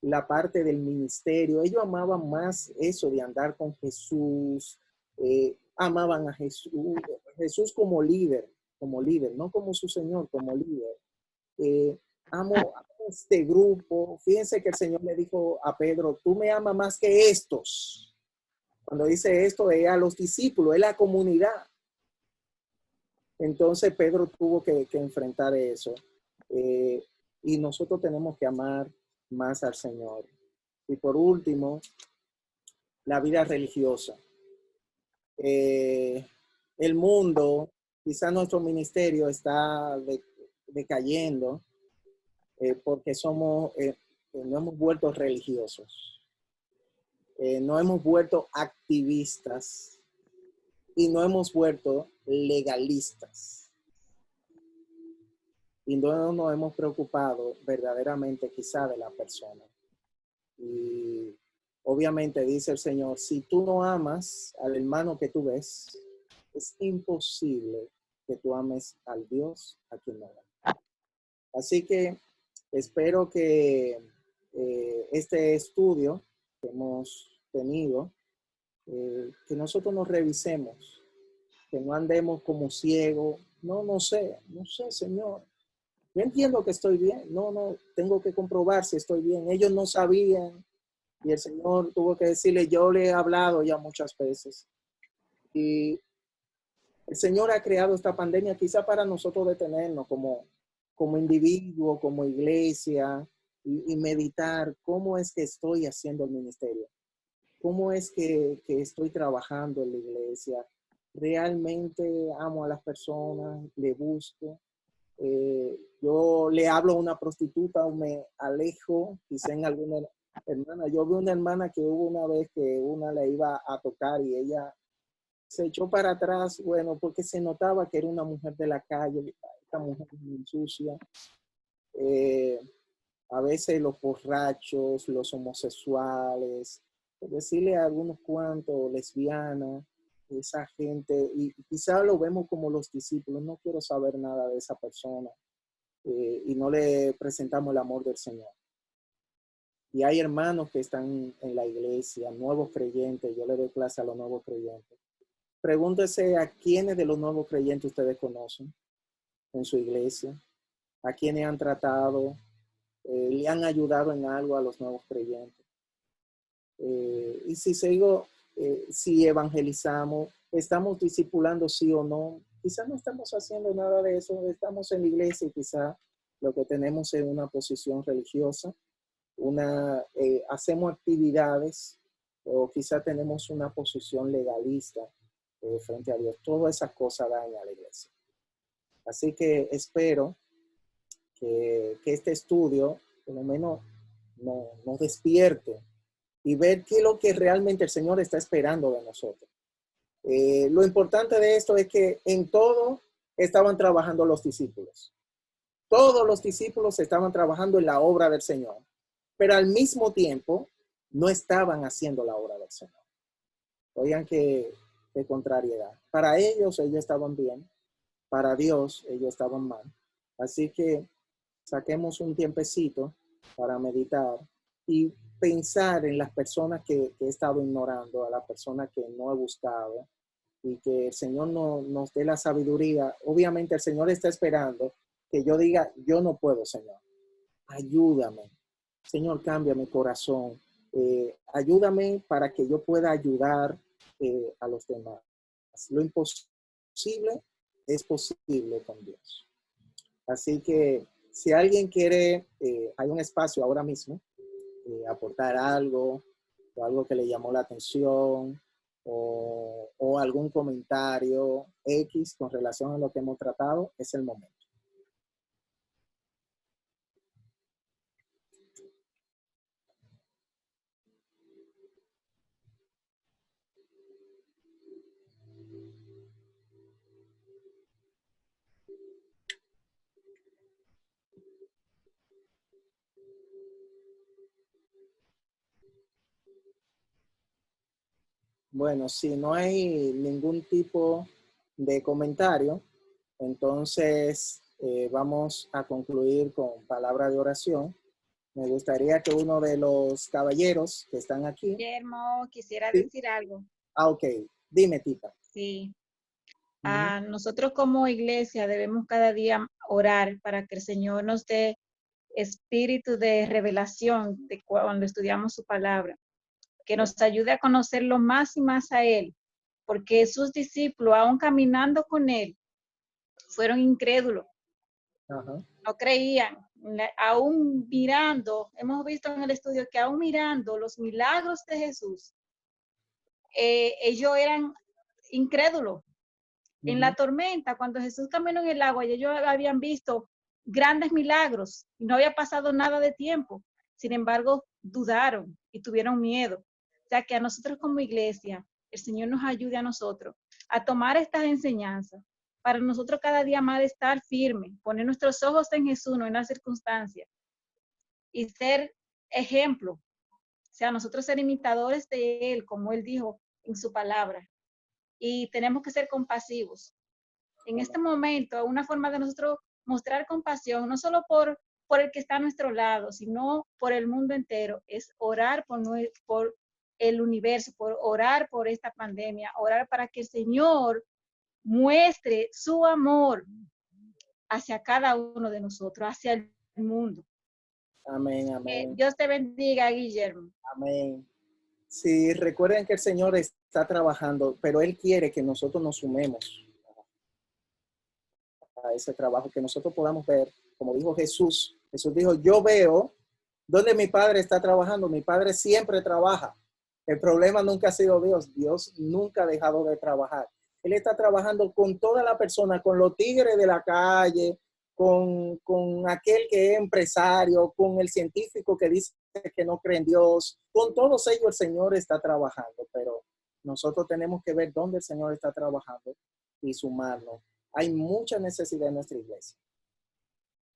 la parte del ministerio. Ellos amaban más eso de andar con Jesús, amaban a Jesús como líder, no como su Señor, como líder. Amo este grupo. Fíjense que el Señor le dijo a Pedro, tú me amas más que estos. Cuando dice esto, es a los discípulos, es la comunidad. Entonces Pedro tuvo que enfrentar eso. Y nosotros tenemos que amar más al Señor. Y por último, la vida religiosa. El mundo, quizás nuestro ministerio está decayendo porque no hemos vuelto religiosos. No hemos vuelto activistas y no hemos vuelto legalistas. Y no nos hemos preocupado verdaderamente quizá de la persona. Y obviamente dice el Señor, si tú no amas al hermano que tú ves, es imposible que tú ames al Dios a quien no amas. Así que espero que este estudio que hemos tenido, que nosotros nos revisemos, que no andemos como ciegos. No sé, Señor. Yo entiendo que estoy bien. No, tengo que comprobar si estoy bien. Ellos no sabían y el Señor tuvo que decirle, yo le he hablado ya muchas veces. Y el Señor ha creado esta pandemia quizá para nosotros detenernos como individuo, como iglesia y meditar cómo es que estoy haciendo el ministerio. ¿Cómo es que estoy trabajando en la iglesia? ¿Realmente amo a las personas? ¿Le busco? Yo le hablo a una prostituta o me alejo, quizá en alguna hermana. Yo vi una hermana que hubo una vez que una le iba a tocar y ella se echó para atrás, bueno, porque se notaba que era una mujer de la calle, esta mujer muy sucia. A veces los borrachos, los homosexuales, por decirle a algunos cuantos, lesbianas, esa gente, y quizá lo vemos como los discípulos, no quiero saber nada de esa persona, y no le presentamos el amor del Señor. Y hay hermanos que están en la iglesia, nuevos creyentes, yo le doy clase a los nuevos creyentes. Pregúntese a quiénes de los nuevos creyentes ustedes conocen en su iglesia, a quiénes han tratado, le han ayudado en algo a los nuevos creyentes. Y si evangelizamos, estamos discipulando sí o no, quizás no estamos haciendo nada de eso, estamos en la iglesia y quizás lo que tenemos es una posición religiosa, hacemos actividades o quizás tenemos una posición legalista frente a Dios. Todas esas cosas dañan a la iglesia. Así que espero que este estudio por lo menos nos despierte y ver qué es lo que realmente el Señor está esperando de nosotros. Lo importante de esto es que en todo estaban trabajando los discípulos. Todos los discípulos estaban trabajando en la obra del Señor, pero al mismo tiempo no estaban haciendo la obra del Señor. Oigan qué contrariedad. Para ellos estaban bien, para Dios ellos estaban mal. Así que saquemos un tiempecito para meditar y pensar en las personas que he estado ignorando, a las personas que no he buscado, y que el Señor nos dé la sabiduría. Obviamente el Señor está esperando que yo diga, yo no puedo, Señor. Ayúdame. Señor, cambia mi corazón. Ayúdame para que yo pueda ayudar a los demás. Lo imposible es posible con Dios. Así que si alguien quiere, hay un espacio ahora mismo, aportar algo o algo que le llamó la atención o algún comentario X con relación a lo que hemos tratado, es el momento. Bueno, si no hay ningún tipo de comentario, entonces vamos a concluir con palabra de oración. Me gustaría que uno de los caballeros que están aquí. Guillermo, quisiera Sí. decir algo. Ok, dime, Tita. Sí. Nosotros como iglesia debemos cada día orar para que el Señor nos dé espíritu de revelación de cuando estudiamos su palabra, que nos ayude a conocerlo más y más a Él, porque sus discípulos, aún caminando con Él, fueron incrédulos, Ajá. no creían, aún mirando, hemos visto en el estudio que aún mirando los milagros de Jesús, ellos eran incrédulos. En la tormenta, cuando Jesús caminó en el agua, ellos habían visto grandes milagros y no había pasado nada de tiempo. Sin embargo, dudaron y tuvieron miedo. O sea que a nosotros como iglesia, el Señor nos ayude a nosotros a tomar estas enseñanzas para nosotros cada día más estar firmes, poner nuestros ojos en Jesús, no en las circunstancias, y ser ejemplo. O sea, nosotros ser imitadores de Él, como Él dijo en su palabra. Y tenemos que ser compasivos. En este momento, una forma de nosotros mostrar compasión, no solo por el que está a nuestro lado, sino por el mundo entero, es orar por el universo, por orar por esta pandemia, orar para que el Señor muestre su amor hacia cada uno de nosotros, hacia el mundo. Amén, amén. Dios te bendiga, Guillermo. Amén. Sí, recuerden que el Señor está trabajando, pero Él quiere que nosotros nos sumemos a ese trabajo, que nosotros podamos ver, como dijo Jesús. Jesús dijo, yo veo donde mi Padre está trabajando. Mi Padre siempre trabaja. El problema nunca ha sido Dios. Dios nunca ha dejado de trabajar. Él está trabajando con toda la persona, con los tigres de la calle, con aquel que es empresario, con el científico que dice que no cree en Dios. Con todos ellos el Señor está trabajando, pero nosotros tenemos que ver dónde el Señor está trabajando y sumarnos. Hay mucha necesidad en nuestra iglesia,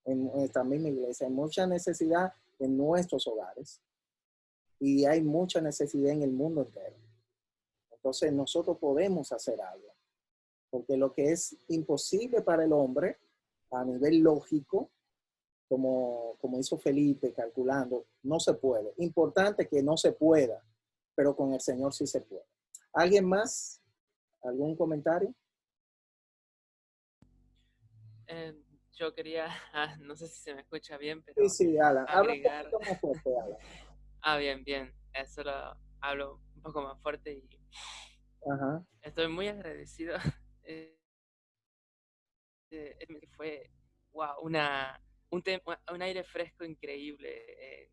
en nuestra misma iglesia. Hay mucha necesidad en nuestros hogares y hay mucha necesidad en el mundo entero. Entonces nosotros podemos hacer algo, porque lo que es imposible para el hombre a nivel lógico, como hizo Felipe calculando, no se puede. Importante que no se pueda, pero con el Señor sí se puede. ¿Alguien más? ¿Algún comentario? Yo quería, no sé si se me escucha bien, pero Sí, Alan. agregar... Habla un poquito más fuerte, Alan. Bien, bien. Eso lo hablo un poco más fuerte y Ajá. estoy muy agradecido. Fue, wow, un aire fresco increíble.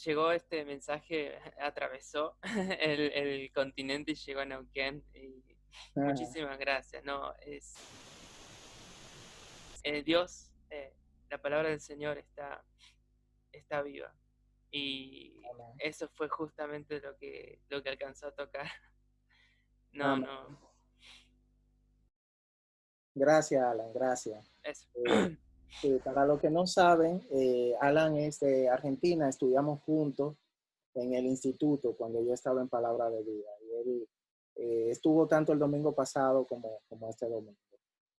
Llegó este mensaje, atravesó el continente y llegó a Neuquén. Y muchísimas gracias. No, Dios, la palabra del Señor está viva. Y eso fue justamente lo que alcanzó a tocar. No. Gracias, Alan, gracias. Eso. Sí, para los que no saben, Alan es de Argentina, estudiamos juntos en el instituto cuando yo estaba en Palabra de Vida. Y él estuvo tanto el domingo pasado como este domingo.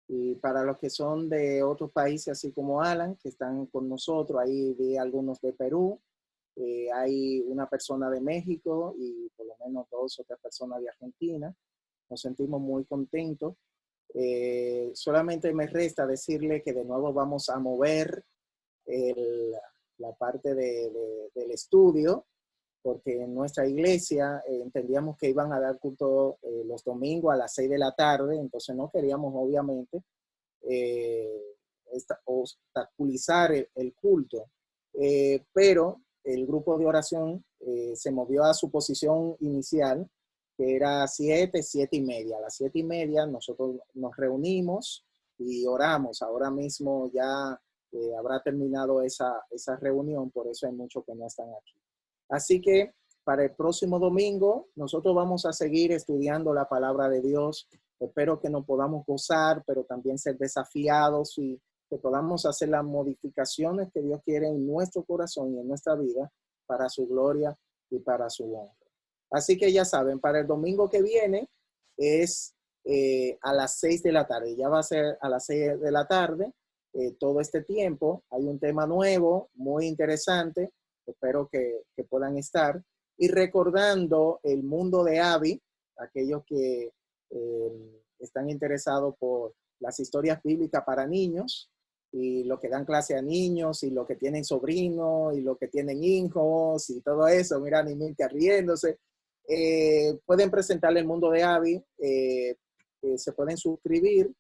Y para los que son de otros países, así como Alan, que están con nosotros, ahí vi algunos de Perú, hay una persona de México y por lo menos 2 o 3 personas de Argentina. Nos sentimos muy contentos. Solamente me resta decirle que de nuevo vamos a mover la parte del estudio, porque en nuestra iglesia entendíamos que iban a dar culto los domingos a las 6 de la tarde, entonces no queríamos obviamente obstaculizar el culto, pero el grupo de oración se movió a su posición inicial, que era 7:30. A las 7:30 nosotros nos reunimos y oramos. Ahora mismo ya habrá terminado esa reunión, por eso hay muchos que no están aquí. Así que para el próximo domingo nosotros vamos a seguir estudiando la palabra de Dios. Espero que nos podamos gozar, pero también ser desafiados y que podamos hacer las modificaciones que Dios quiere en nuestro corazón y en nuestra vida para su gloria y para su honra. Así que ya saben, para el domingo que viene es a las 6 de la tarde. Ya va a ser a las 6 de la tarde. todo este tiempo. Hay un tema nuevo, muy interesante. Espero que puedan estar. Y recordando el mundo de Abby, aquellos que están interesados por las historias bíblicas para niños, y lo que dan clase a niños, y lo que tienen sobrinos, y lo que tienen hijos, y todo eso. Mira, ni Milka riéndose. Pueden presentarle el mundo de Abby. Se pueden suscribir.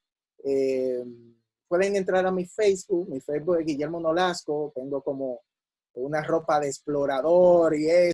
Pueden entrar a mi Facebook. Mi Facebook es Guillermo Nolasco. Tengo como una ropa de explorador y